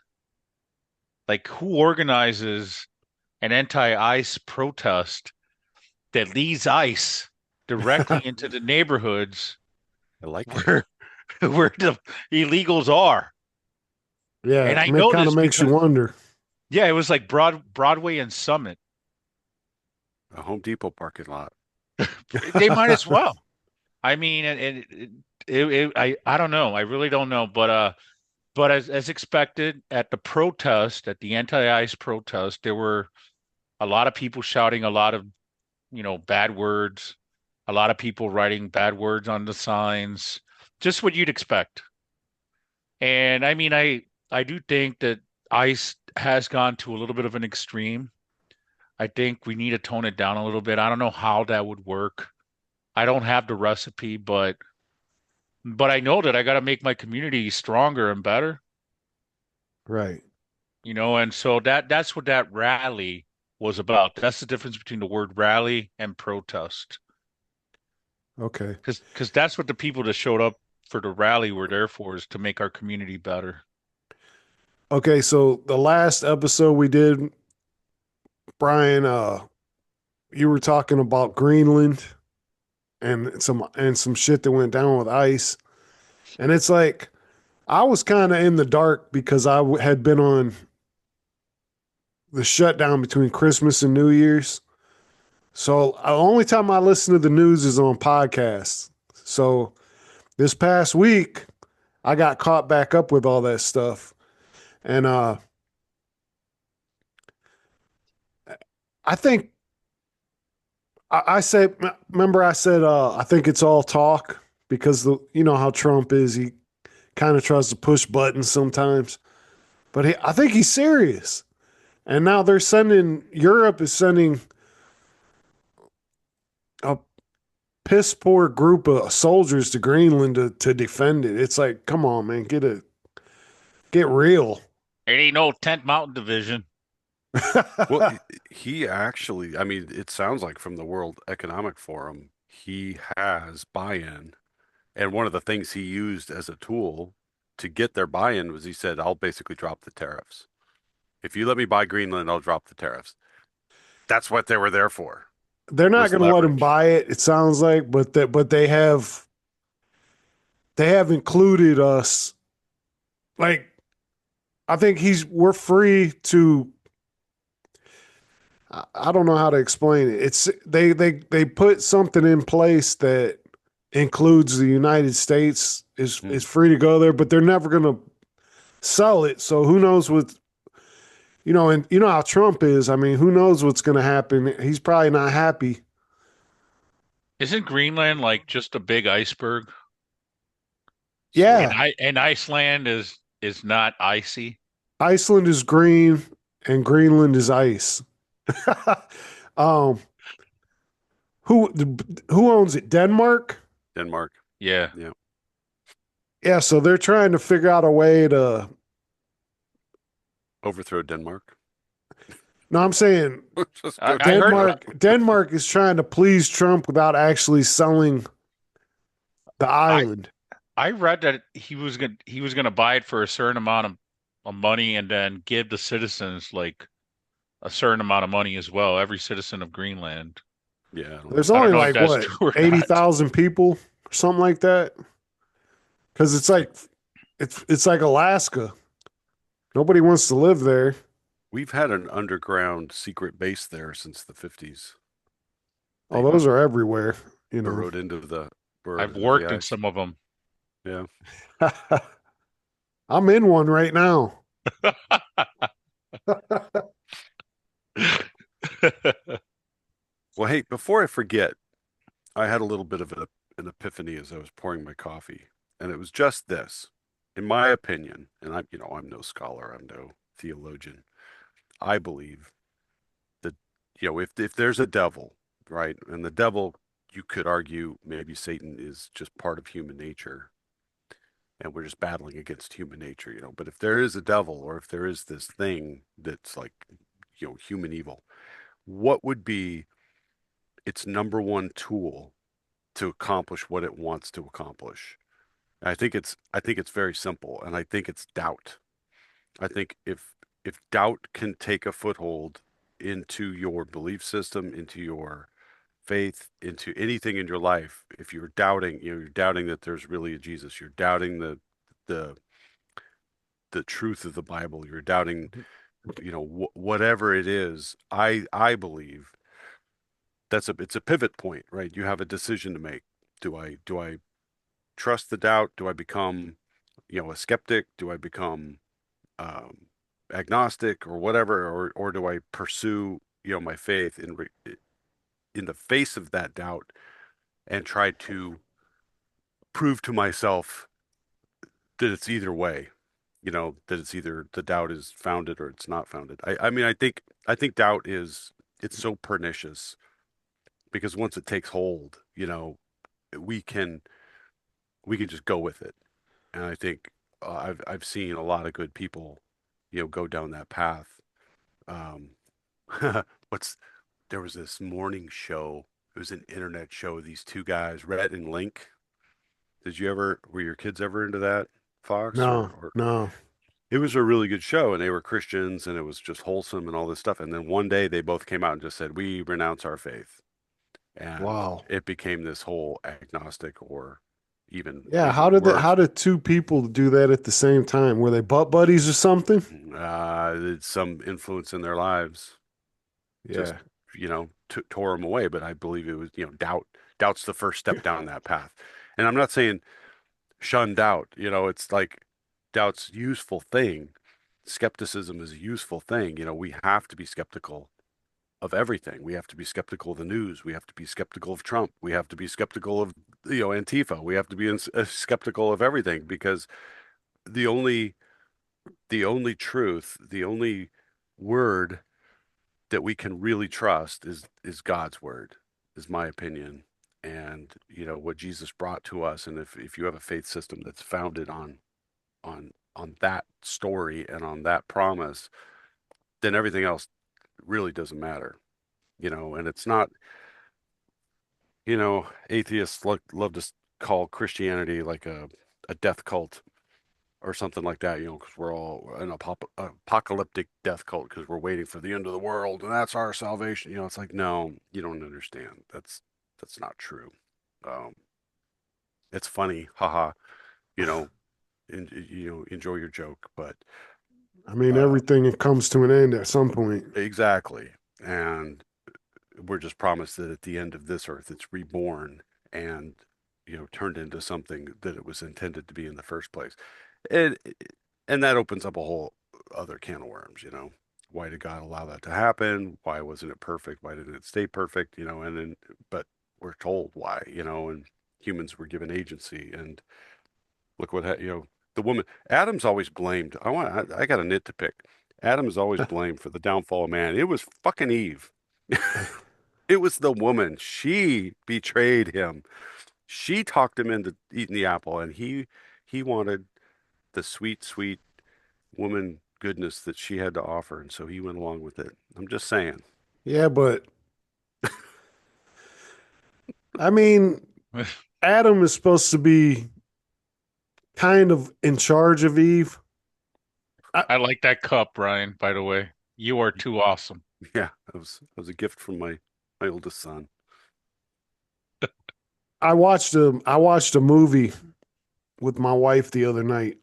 Like, who organizes an anti-ICE protest that leads ICE directly into the neighborhoods I like it. where where the illegals are? Yeah, And I it know kind of this makes you because wonder. yeah, it was like Broadway and Summit. A Home Depot parking lot. They might as well. I mean, I don't know. I really don't know. But as expected at the protest, at the anti-ICE protest, there were a lot of people shouting a lot of, bad words, a lot of people writing bad words on the signs, just what you'd expect. And I mean, I do think that ICE has gone to a little bit of an extreme. I think we need to tone it down a little bit. I don't know how that would work. I don't have the recipe, but I know that I got to make my community stronger and better, Right. and so that's what that rally was about. That's the difference between the word rally and protest. Okay. Because that's what the people that showed up for the rally were there for, is to make our community better. Okay. So the last episode we did, Brian, you were talking about Greenland and some shit that went down with ice, and it's like I was kind of in the dark because had been on the shutdown between Christmas and New Year's. So the only time I listen to the news is on podcasts. So this past week, I got caught back up with all that stuff. And I think I said, remember I said, I think it's all talk because you know how Trump is. He kind of tries to push buttons sometimes, but I think he's serious. And now Europe is sending a piss poor group of soldiers to Greenland to defend it. It's like, come on, man, get real. It ain't no 10th Mountain Division. Well, he actually, I mean, it sounds like from the World Economic Forum, he has buy-in. And one of the things he used as a tool to get their buy-in was he said, I'll basically drop the tariffs. If you let me buy Greenland, I'll drop the tariffs. That's what they were there for, They're not was going to let him leverage. buy it. It sounds like, but they have included us. Like I think we're free to. I don't know how to explain it. It's they put something in place that includes the United States Hmm. is free to go there, but they're never going to sell it. So who knows what and you know how Trump is. I mean, who knows what's going to happen? He's probably not happy. Isn't Greenland like just a big iceberg? And Yeah, I Iceland is not icy. Iceland is green and Greenland is ice. um, who who owns it? Denmark. Denmark. Yeah. Yeah. Yeah, so they're trying to figure out a way to. Overthrow Denmark. No, I'm saying Just I, go I take it heard out. Denmark is trying to please Trump without actually selling the I island. I read that he was gonna buy it for a certain amount of money and then give the citizens like a certain amount of money as well. Every citizen of Greenland. Yeah, I don't There's know. I don't only know if like that's what, true or not. 80,000 people, something like that. Because it's Yeah. like it's like Alaska. Nobody wants to live there. We've had an underground secret base there since the 50s. Oh, They those are everywhere, you know. burrowed into the I've burrowed the worked in ice. some of them. Yeah. I'm in one right now. Well, hey, before I forget, I had a little bit of an epiphany as I was pouring my coffee, and it was just this. In my opinion, and I'm no scholar, I'm no theologian. I believe that, if there's a devil, right, and the devil, you could argue maybe Satan is just part of human nature, and we're just battling against human nature. But if there is a devil, or if there is this thing that's like, human evil, what would be its number one tool to accomplish what it wants to accomplish? I think it's very simple, and I think it's doubt. I think if doubt can take a foothold into your belief system, into your faith, into anything in your life, if you're doubting, you're doubting that there's really a Jesus, you're doubting the the truth of the Bible, you're doubting, whatever it is, I believe it's a pivot point, right? You have a decision to make. Do I trust the doubt? Do I become, a skeptic? Do I become um, agnostic or whatever, or do I pursue, my faith in the face of that doubt and try to prove to myself that it's either way, that it's either the doubt is founded or it's not founded. I mean, I think doubt it's so pernicious because once it takes hold, we can we can just go with it. And I think I've seen a lot of good people, go down that path. Um, what's there was this morning show. It was an internet show. These two guys, Rhett and Link. Were your kids ever into that, Fox? No, Or no. it was a really good show, and they were Christians, and it was just wholesome and all this stuff. And then one day they both came out and just said, "We renounce our faith," and Wow. it became this whole agnostic, or Yeah, even how worse. did two people do that at the same time? Were they butt buddies or something? It's some influence in their lives just Yeah. tore them away. But I believe it was, doubt's the first step down that path. And I'm not saying shun doubt. It's like doubt's a useful thing. Skepticism is a useful thing. We have to be skeptical of everything. We have to be skeptical of the news. We have to be skeptical of Trump. We have to be skeptical of, Antifa. We have to be skeptical of everything, because the only truth, the only word that we can really trust is God's word, is my opinion. And what Jesus brought to us. And if you have a faith system that's founded on that story and on that promise, then everything else really doesn't matter. And it's not, atheists love to call Christianity like a death cult or something like that, because we're all an apocalyptic death cult because we're waiting for the end of the world and that's our salvation. It's like, no, you don't understand. That's not true. Um, it's funny, haha. You know, enjoy your joke, but I mean, uh, everything comes to an end at some point. exactly. And we're just promised that at the end of this earth, it's reborn and turned into something that it was intended to be in the first place. And and that opens up a whole other can of worms. Why did God allow that to happen? Why wasn't it perfect? Why didn't it stay perfect? And then, but we're told why, and humans were given agency. And look the woman, Adam's always blamed. I got a nit to pick. Adam is always blamed for the downfall of man. It was fucking Eve. It was the woman. She betrayed him. She talked him into eating the apple, and he wanted the sweet, sweet woman goodness that she had to offer, and so he went along with it. I'm just saying. Yeah, but I mean, Adam is supposed to be kind of in charge of Eve. I, I like that cup, Ryan, by the way. You are too awesome. Yeah, that was a gift from my oldest son. I watched a movie with my wife the other night,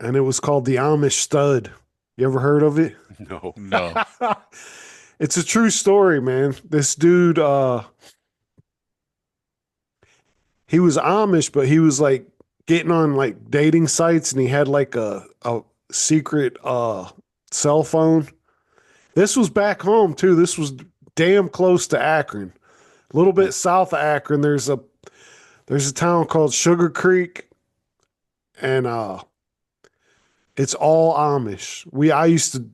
and it was called The Amish Stud. You ever heard of it? No. No. It's a true story, man. This dude, he was Amish, but he was like getting on like dating sites, and he had like a secret cell phone. This was back home too. This was damn close to Akron. A little Hmm. bit south of Akron, there's a town called Sugar Creek, and it's all Amish.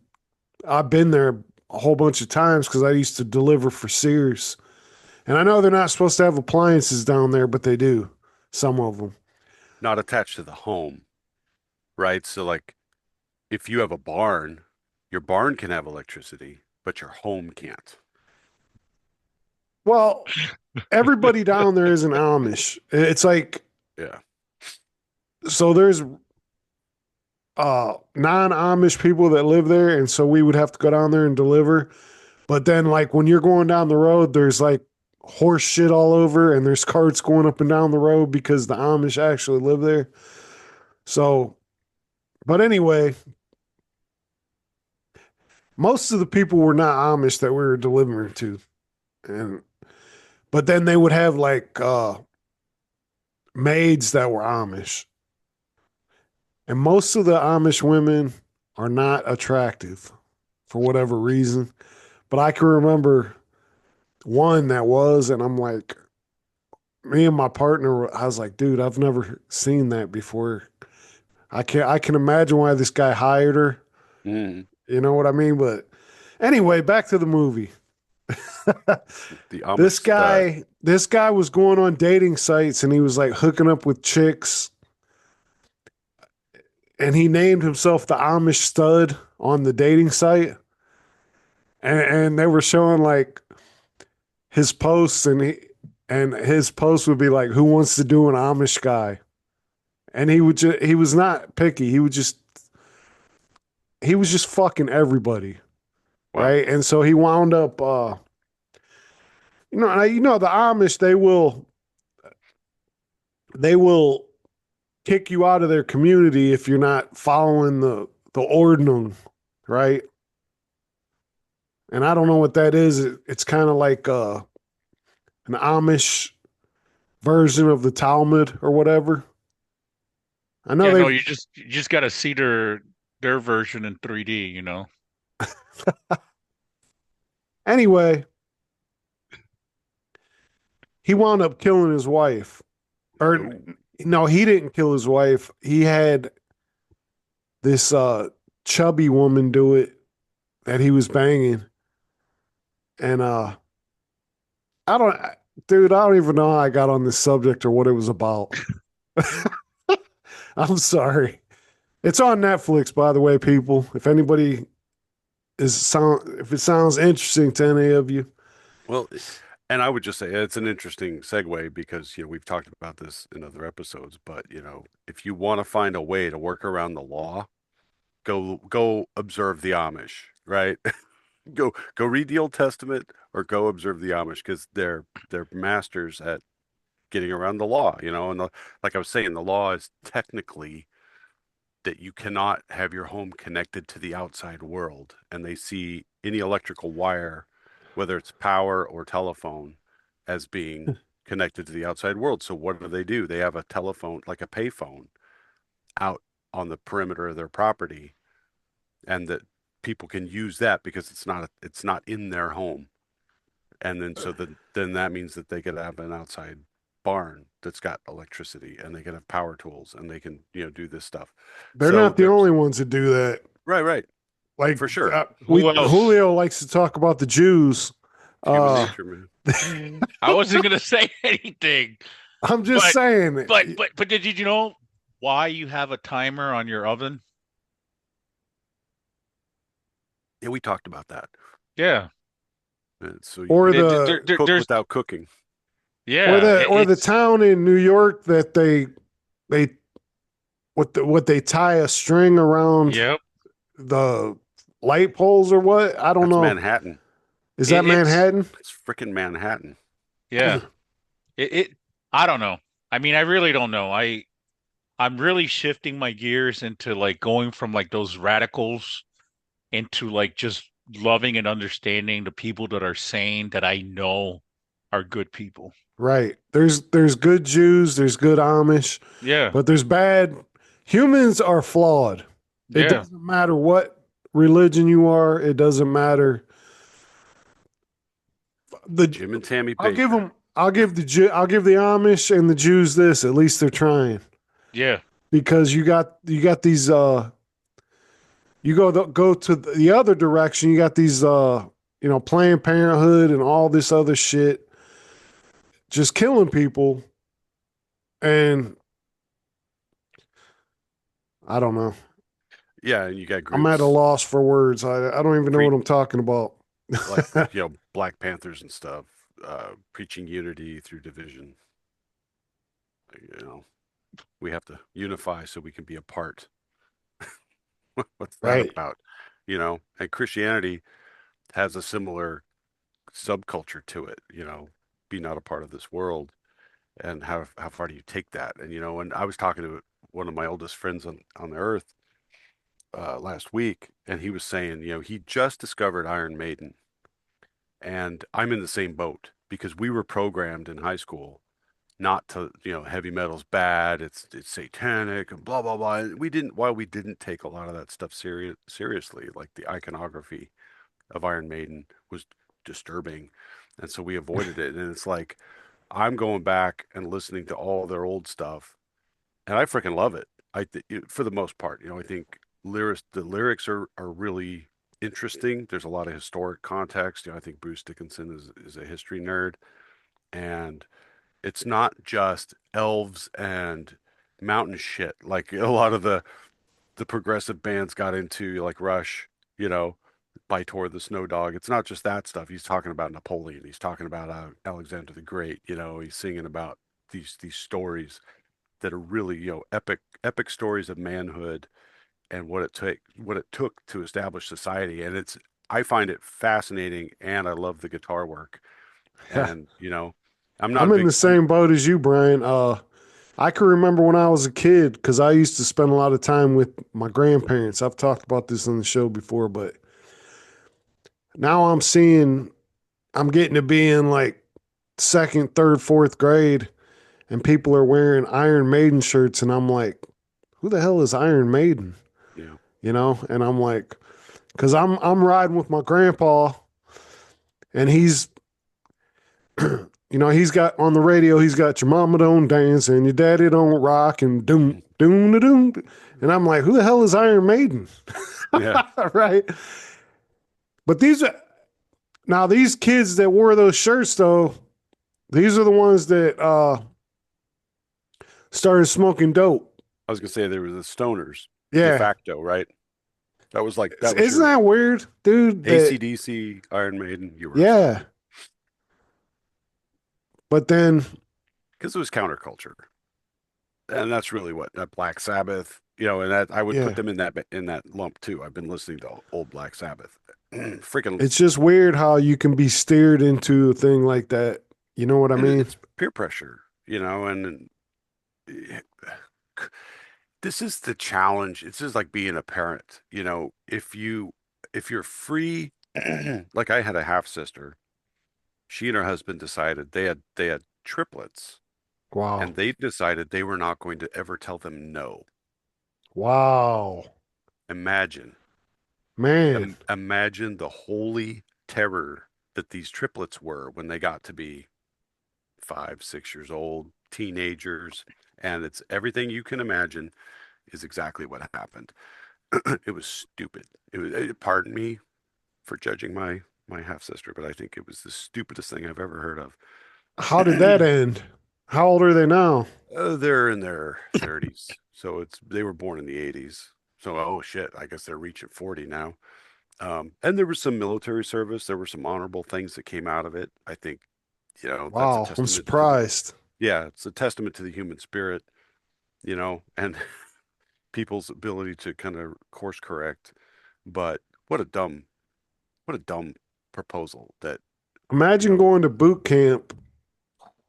I've been there a whole bunch of times because I used to deliver for Sears. And I know they're not supposed to have appliances down there, but they do. Some of them. Not attached to the home, right? So like if you have a barn, your barn can have electricity, but your home can't. Well, everybody down there is an Amish. It's like Yeah. so there's non-Amish people that live there, and so we would have to go down there and deliver. But then like when you're going down the road, there's like horse shit all over, and there's carts going up and down the road because the Amish actually live there. So, but anyway, most of the people were not Amish that we were delivering to. And but then they would have like maids that were Amish. And most of the Amish women are not attractive for whatever reason. But I can remember one that was, and I'm like, me and my partner, I was like, dude, I've never seen that before. I can imagine why this guy hired her. Mm. You know what I mean? But anyway, back to the movie. The Amish This stud. guy, this guy was going on dating sites and he was like hooking up with chicks, and he named himself the Amish Stud on the dating site. And they were showing like his posts, and his post would be like, "Who wants to do an Amish guy?" And he was not picky. He was just fucking everybody, Wow. right? And so he wound up, the Amish, they will kick you out of their community if you're not following the ordnung, right? And I don't know what that is. It's kind of like an Amish version of the Talmud or whatever. I know Yeah, no, they've you just got to see their version in 3D, you know. anyway. He wound up killing his wife, or Oh, no, he didn't kill his wife. He had this chubby woman do it that he was banging, and I don't, dude, I don't even know how I got on this subject or what it was about. I'm sorry. It's on Netflix, by the way, people. If anybody if it sounds interesting to any of you, well, and I would just say it's an interesting segue because, we've talked about this in other episodes, but, if you want to find a way to work around the law, go observe the Amish, right? Go read the Old Testament or go observe the Amish because they're masters at getting around the law, and like I was saying, the law is technically that you cannot have your home connected to the outside world, and they see any electrical wire, whether it's power or telephone, as being connected to the outside world. So what do? They have a telephone, like a payphone, out on the perimeter of their property, and that people can use that because it's not in their home. And then that means that they could have an outside barn that's got electricity, and they can have power tools, and they can do this stuff. they're So not the only there's ones that do that. right, Like for sure. we Who else? Julio likes to talk about the Jews. Human Uh, nature, man. I wasn't gonna say anything, I'm just but saying. did you know why you have a timer on your oven? Yeah, we talked about that. Yeah. So you Or can the cook There's without cooking. or yeah, the or the it's town in New York that they what they tie a string around yep. the light poles or what? I don't That's know. Manhattan. Is that It's Manhattan? It's freaking Manhattan. yeah. It I don't know. I mean, I really don't know. I'm really shifting my gears into like going from like those radicals into like just loving and understanding the people that are sane that I know are good people. Right. There's good Jews, there's good Amish, Yeah. but there's bad. Humans are flawed. It Yeah. doesn't matter what religion you are. It doesn't matter. The Jim and Tammy I'll give Baker. them. I'll give the Amish and the Jews this. At least they're trying Yeah. because you got these. You go to the other direction. You got these. Planned Parenthood and all this other shit, just killing people. And I don't know. Yeah, and you got I'm at a groups loss for words. I don't even know what pre I'm talking about. like Black Panthers and stuff, preaching unity through division. You know, we have to unify so we can be apart. What's that Right. about? And Christianity has a similar subculture to it. Be not a part of this world, and how far do you take that? And I was talking to one of my oldest friends on the earth last week, and he was saying, he just discovered Iron Maiden, and I'm in the same boat because we were programmed in high school not to, heavy metal's bad, it's satanic and blah blah blah. And we didn't take a lot of that stuff seriously, like the iconography of Iron Maiden was disturbing, and so we avoided it. And it's like I'm going back and listening to all their old stuff, and I freaking love it. For the most part, I think the lyrics are really interesting. There's a lot of historic context. I think Bruce Dickinson is a history nerd, and it's not just elves and mountain shit like a lot of the progressive bands got into, like Rush, you know, by Tor the Snow Dog. It's not just that stuff. He's talking about Napoleon. He's talking about Alexander the Great. He's singing about these stories that are really, epic stories of manhood and what it took to establish society. And I find it fascinating, and I love the guitar work. And I'm not I'm a in big the I'm same boat as you, Brian. I can remember when I was a kid because I used to spend a lot of time with my grandparents. I've talked about this on the show before, but now I'm getting to be in like second, third, fourth grade, and people are wearing Iron Maiden shirts, and I'm like, who the hell is Iron Maiden? yeah And I'm like, because I'm riding with my grandpa, and he's got on the radio, he's got your mama don't dance and your daddy don't rock and doom, doom, da, doom. And I'm like, who the hell is Iron Maiden? yeah. Right. But these kids that wore those shirts, though, these are the ones that started smoking dope. I was gonna say there was the stoners de Yeah. facto, right? That was Isn't your that weird, dude? AC/DC, Iron Maiden. You were a Yeah. stoner But then, because it was counterculture, and that's really what that Black Sabbath. And that I would put yeah, them in that lump too. I've been listening to old Black Sabbath. Freaking, it's just weird how you can be steered into a thing like that. You know what I and mean? it's peer pressure, and eh, this is the challenge. It's just like being a parent. If you're free, like I had a half sister. She and her husband decided they had triplets, Wow. and they decided they were not going to ever tell them no. Wow. Imagine, Man. imagine the holy terror that these triplets were when they got to be 5, 6 years old, teenagers, and it's everything you can imagine is exactly what happened. It was stupid. Pardon me for judging my half sister, but I think it was the stupidest thing I've ever heard of. How did that end? How old are they now? They're in their 30s, so they were born in the 80s. So oh shit, I guess they're reaching 40 now. And there was some military service. There were some honorable things that came out of it. I think that's a Wow. I'm testament to the surprised. yeah, it's a testament to the human spirit, and people's ability to kind of course correct. But what a dumb proposal that, you Imagine know, going to boot camp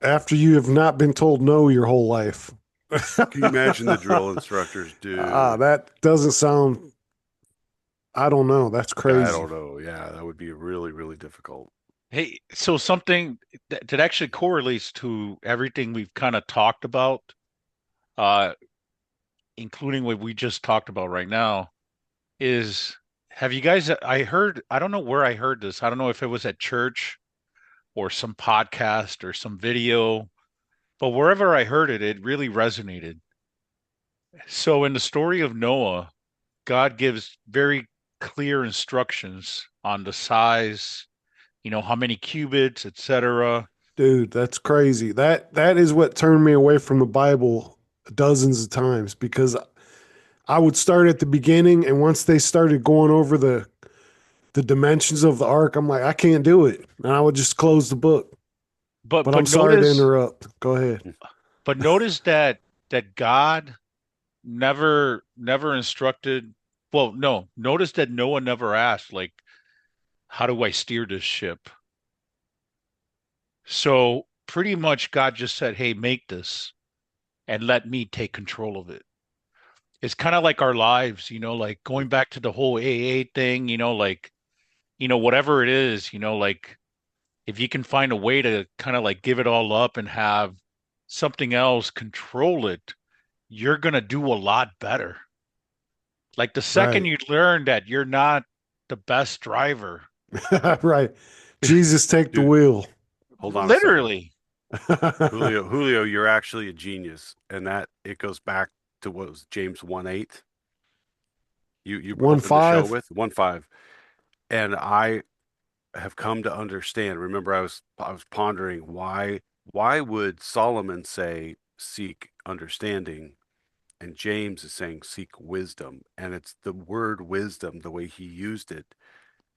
after you have not been told no your whole life. can you imagine the drill instructors, dude? That doesn't sound, I don't know. That's I crazy. don't know. Yeah, that would be really, really difficult. Hey, so something that actually correlates to everything we've kind of talked about, uh, including what we just talked about right now, is have you guys, I heard, I don't know where I heard this. I don't know if it was at church or some podcast or some video, but wherever I heard it, it really resonated. So in the story of Noah, God gives very clear instructions on the size, how many cubits, etc. Dude, that's crazy. That is what turned me away from the Bible dozens of times because I would start at the beginning and once they started going over the dimensions of the ark, I'm like, I can't do it. And I would just close the book. But But but I'm sorry to notice interrupt. Go ahead. but notice that God never instructed. Well, no, notice that Noah never asked, like, how do I steer this ship? So pretty much God just said, hey, make this and let me take control of it. It's kind of like our lives, like going back to the whole AA thing, like, whatever it is, like if you can find a way to kind of like give it all up and have something else control it, you're going to do a lot better. Like the second Right. you learn that you're not the best driver, Right. Jesus, take the Dude, wheel. hold on a second. literally. Julio, you're actually a genius. And that it goes back to what was James 1:8. You One opened the show five. with 1:5. And I have come to understand. Remember, I was pondering why would Solomon say seek understanding and James is saying seek wisdom, and it's the word wisdom, the way he used it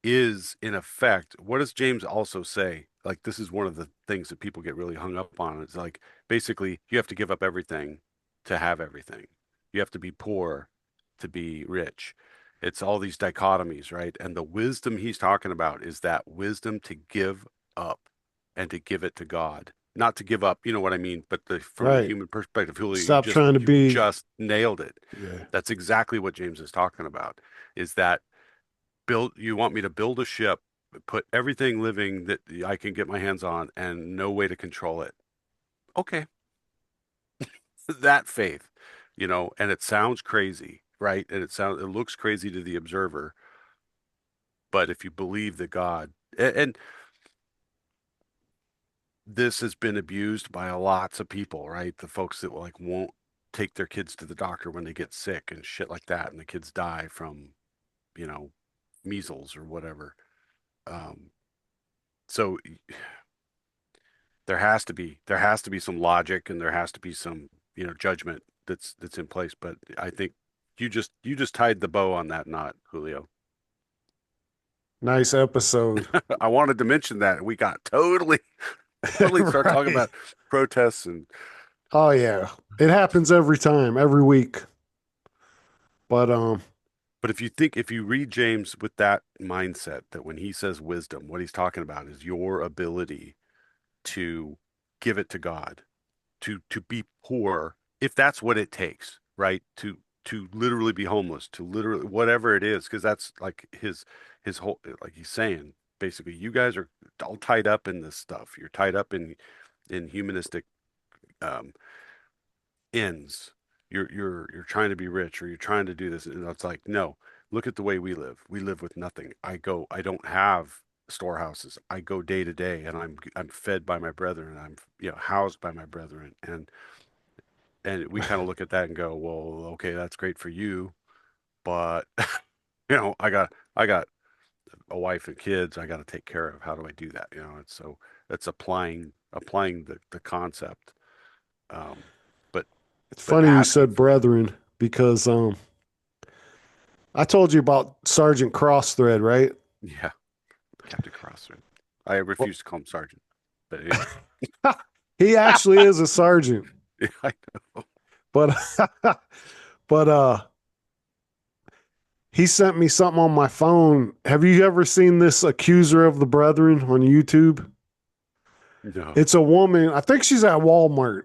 is in effect, what does James also say? Like, this is one of the things that people get really hung up on. It's like basically you have to give up everything to have everything. You have to be poor to be rich. It's all these dichotomies, right? And the wisdom he's talking about is that wisdom to give up and to give it to God. Not to give up, you know what I mean? But from the Right. human perspective, Julio, you Stop just trying to you be. just nailed it. Yeah. That's exactly what James is talking about. Is that you want me to build a ship, put everything living that I can get my hands on and no way to control it. Okay. That faith, and it sounds crazy, right? And it looks crazy to the observer, but if you believe that God and this has been abused by lots of people, right? The folks that like won't take their kids to the doctor when they get sick and shit like that, and the kids die from, you know, measles or whatever. Um, so there has to be some logic and there has to be some, judgment that's in place. But I think you just tied the bow on that knot, Julio. Nice episode. I wanted to mention that we got totally start talking Right. about protests and Oh yeah. It happens every time, every week. But but if you read James with that mindset that when he says wisdom, what he's talking about is your ability to give it to God, to be poor if that's what it takes, right? To literally be homeless, to literally whatever it is, because that's like his whole, like he's saying basically you guys are all tied up in this stuff. You're tied up in humanistic um ends. You're trying to be rich or you're trying to do this, and it's like, no, look at the way we live. We live with nothing. I don't have storehouses. I go day to day and I'm fed by my brethren. I'm, housed by my brethren. And we kind of look at that and go, well, okay, that's great for you, but I got a wife and kids I got to take care of. How do I do that? It's so that's applying the concept. Um, but it's but funny you asking said for it. brethren because I told you about Sergeant Crossthread, right? Yeah, Captain Crossroad. I Well, refuse to call him Sergeant. But anyway, he actually is a sergeant, yeah, but but he sent me something on my phone. Have you ever seen this Accuser of the Brethren on YouTube? No. It's a woman. I think she's at Walmart,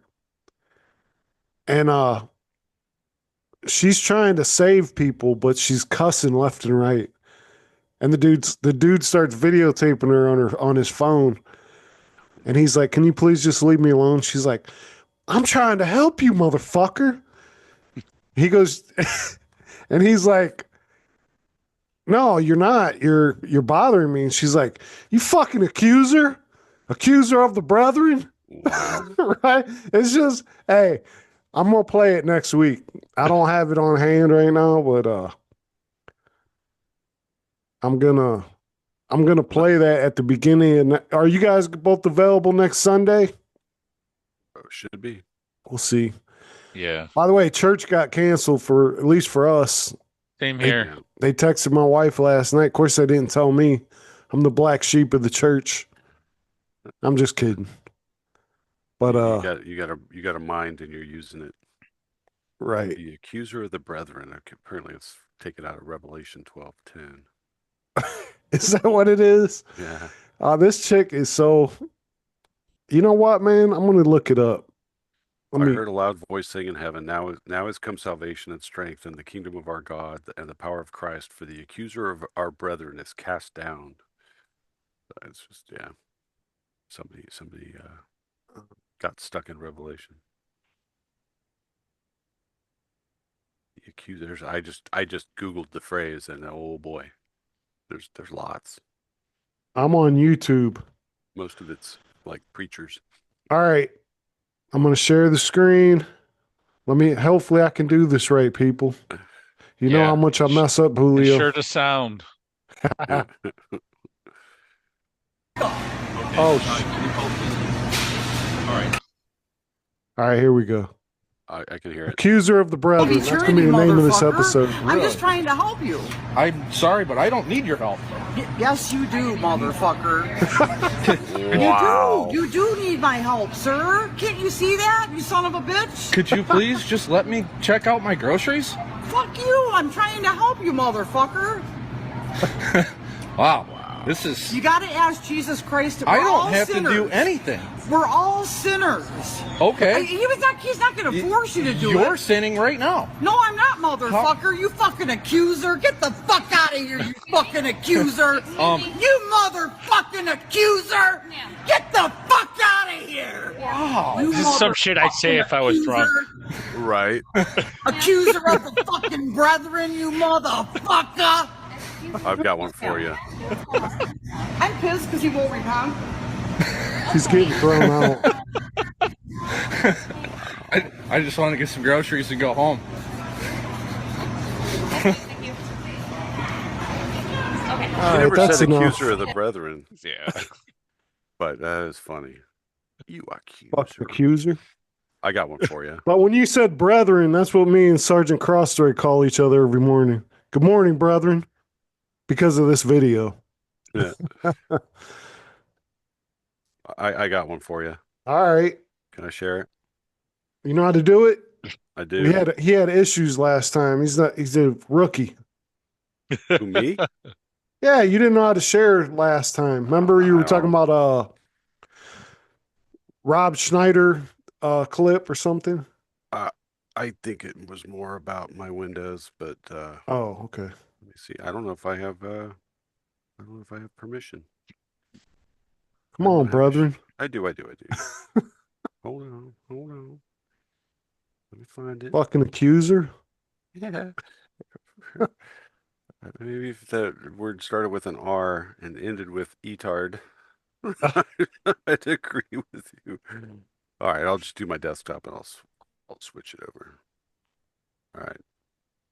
and she's trying to save people, but she's cussing left and right. And the dude starts videotaping her on his phone, and he's like, "Can you please just leave me alone?" She's like, "I'm trying to help you, motherfucker." He goes, and he's like, "No, you're not. You're bothering me." And she's like, "You fucking accuser of the brethren." Wow. Right? It's just, hey, I'm gonna play it next week. I don't have it on hand right now, but I'm gonna play that at the beginning. And are you guys both available next Sunday? Should be. We'll see. Yeah. By the way, church got canceled for at least for us. Same They, here. Yeah. they texted my wife last night. Of course, they didn't tell me. I'm the black sheep of the church. I'm just kidding. But you got a mind and you're using it. right. The accuser of the brethren. Okay, apparently it's taken out of Revelation 12:10. Is that what it is? Yeah. This chick is so. You know what, man? I'm gonna look it up. I heard a loud voice saying in heaven, now has come salvation and strength and the kingdom of our God and the power of Christ, for the accuser of our brethren is cast down. It's just, yeah. Somebody got stuck in Revelation. The accusers. I just Googled the phrase and oh boy, there's lots. I'm on YouTube. Most of it's like preachers. All right. I'm gonna share the screen. Hopefully I can do this right, people. You know how much I mess up, Julio. Ensure the sound. Oh, All right. all right, here we go. I can hear it. Accuser of the brethren. That's gonna be the name of this episode. I'm just trying to help you. I'm sorry, but I don't need your help. Yes, you do, motherfucker. Wow. You do need my help, sir. Can't you see that, you son of a bitch? Could you please just let me check out my groceries? Fuck you. I'm trying to help you, motherfucker. Wow. This is... You gotta ask Jesus Christ. I don't have to do anything. We're all sinners. Okay. He's not gonna force you to do it. You're sinning right now. No, I'm not, motherfucker. You fucking accuser. Get the fuck out of here, you fucking accuser. You motherfucking accuser. Get the fuck out of here. Wow. You This is some shit I'd say if I was drunk. Right. Accuser of the fucking brethren, you motherfucker. I've got one for you. I'm pissed because he won't repent. He's getting thrown out. I just want to get some groceries and go home. All She never right, that's said enough. accuser of the brethren, Yeah. but that is funny. You Fuck accuser. accuser. I got one for you. But when you said brethren, that's what me and Sergeant Crossstory call each other every morning. Good morning, brethren. Because of this video. Yeah. I got one for you. All right. Can I share it? You know how to do it? I do. He had issues last time. He's a rookie. Who, me? Yeah, you didn't know how to share last time. Remember you were talking about Rob Schneider clip or something? I think it was more about my windows, but Oh, okay. let me see. I don't know if I have permission. Come on, brethren. I do. Hold on. Let me find it. Fucking accuser. Yeah. Maybe if the word started with an R and ended with etard, I'd agree with you. All right, I'll just do my desktop and I'll switch it over. All right.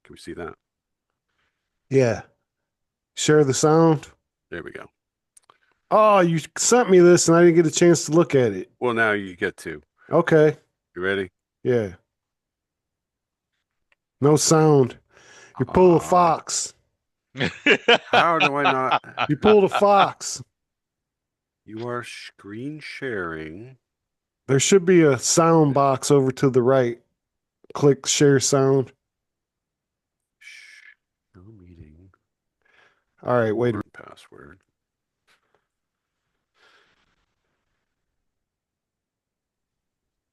Can we see that? Yeah. Share the sound. There we go. Oh, you sent me this and I didn't get a chance to look at it. Well, now you get to. Okay. You ready? Yeah. No sound. You pull a fox. How do I not? You pulled a fox. You are screen sharing. There should be a sound box over to the right. Click share sound. No meeting. All right, wait. Password.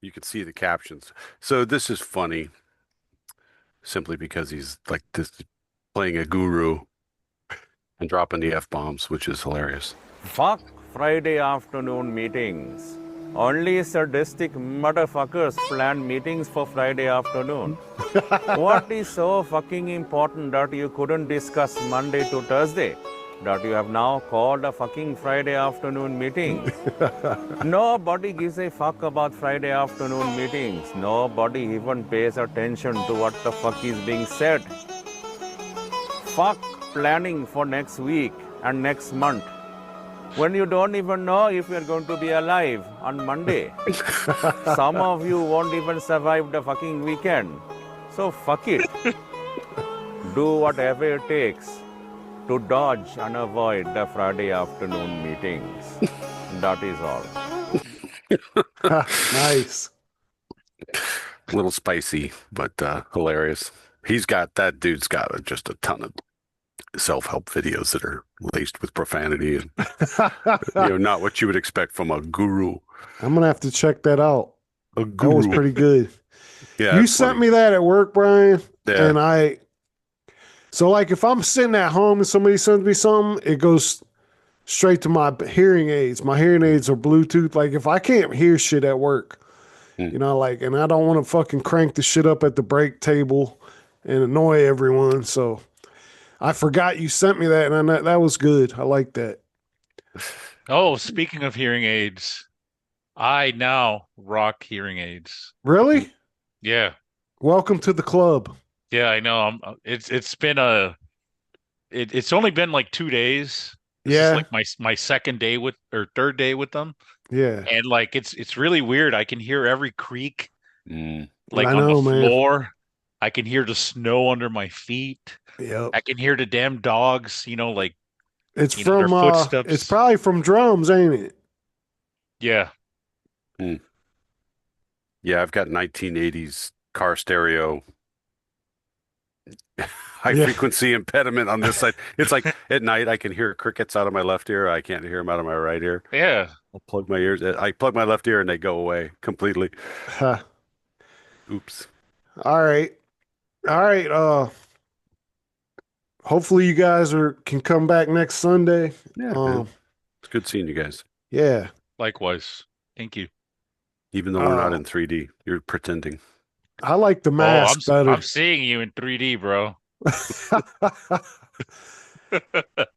You can see the captions. So this is funny simply because he's like this playing a guru and dropping the F-bombs, which is hilarious. Fuck Friday afternoon meetings. Only sadistic motherfuckers plan meetings for Friday afternoon. What is so fucking important that you couldn't discuss Monday to Thursday? That you have now called a fucking Friday afternoon meeting. Nobody gives a fuck about Friday afternoon meetings. Nobody even pays attention to what the fuck is being said. Fuck planning for next week and next month when you don't even know if you're going to be alive on Monday. Some of you won't even survive the fucking weekend. So fuck it. Do whatever it takes to dodge and avoid the Friday afternoon meetings. That is all. Nice. A little spicy, but hilarious. That dude's got just a ton of self-help videos that are laced with profanity and not what you would expect from a guru. I'm gonna have to check that out. A That guru. was pretty good. Yeah, You it's sent funny. me that at work, Brian, Yeah. and so like if I'm sitting at home and somebody sends me something, it goes straight to my hearing aids. My hearing aids are Bluetooth. Like if I can't hear shit at work, and I don't want to fucking crank the shit up at the break table and annoy everyone. So I forgot you sent me that, and that was good. I like that. Oh, speaking of hearing aids, I now rock hearing aids. Really? Yeah. Welcome to the club. Yeah, I know. It's only been like 2 days. This is Yeah. like my second day or third day with them. Yeah. And like it's really weird. I can hear every creak like I on know, the man. floor. I can hear the snow under my feet. Yep. I can hear the damn dogs, like It's their from footsteps. it's probably from drums, ain't it? Yeah. Yeah, I've got 1980s car stereo high Yeah. frequency impediment on this side. It's like at night I can hear crickets out of my left ear. I can't hear them out of my right ear. Yeah. I'll plug my ears. I plug my left ear and they go away completely. Huh. Oops. All right. Hopefully you guys can come back next Sunday. Yeah, man. It's good seeing you guys. Yeah. Likewise. Thank you. Even though we're not in 3D, you're pretending. I like the mask better. I'm seeing you in 3D, bro.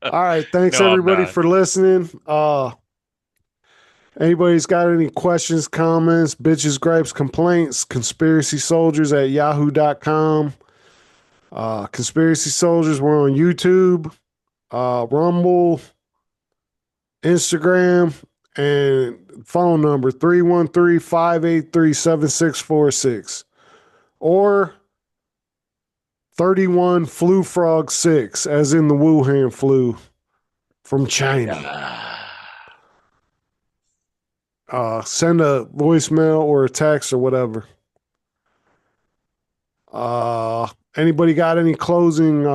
All right. Thanks No, I'm everybody not. for listening. Anybody's got any questions, comments, bitches, gripes, complaints, conspiracysoldiers@yahoo.com. Conspiracy Soldiers, we're on YouTube, Rumble, Instagram, and phone number 313-583-7646 or 31 Flu Frog 6, as in the Wuhan flu from China. Send a voicemail or a text or whatever. Anybody got any closing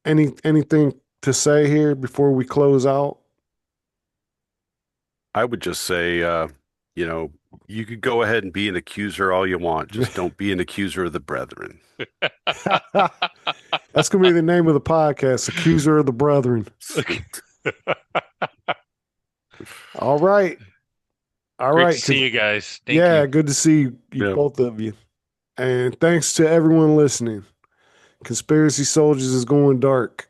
anything to say here before we close out? I would just say, you could go ahead and be an accuser all you want. Just don't be an accuser of the brethren. That's gonna be the name of the podcast, Accuser of the Brethren. Sweet. All right. All Great right. to see you guys. Thank Yeah, you. good to see you, Yeah. both of you. And thanks to everyone listening. Conspiracy Soldiers is going dark.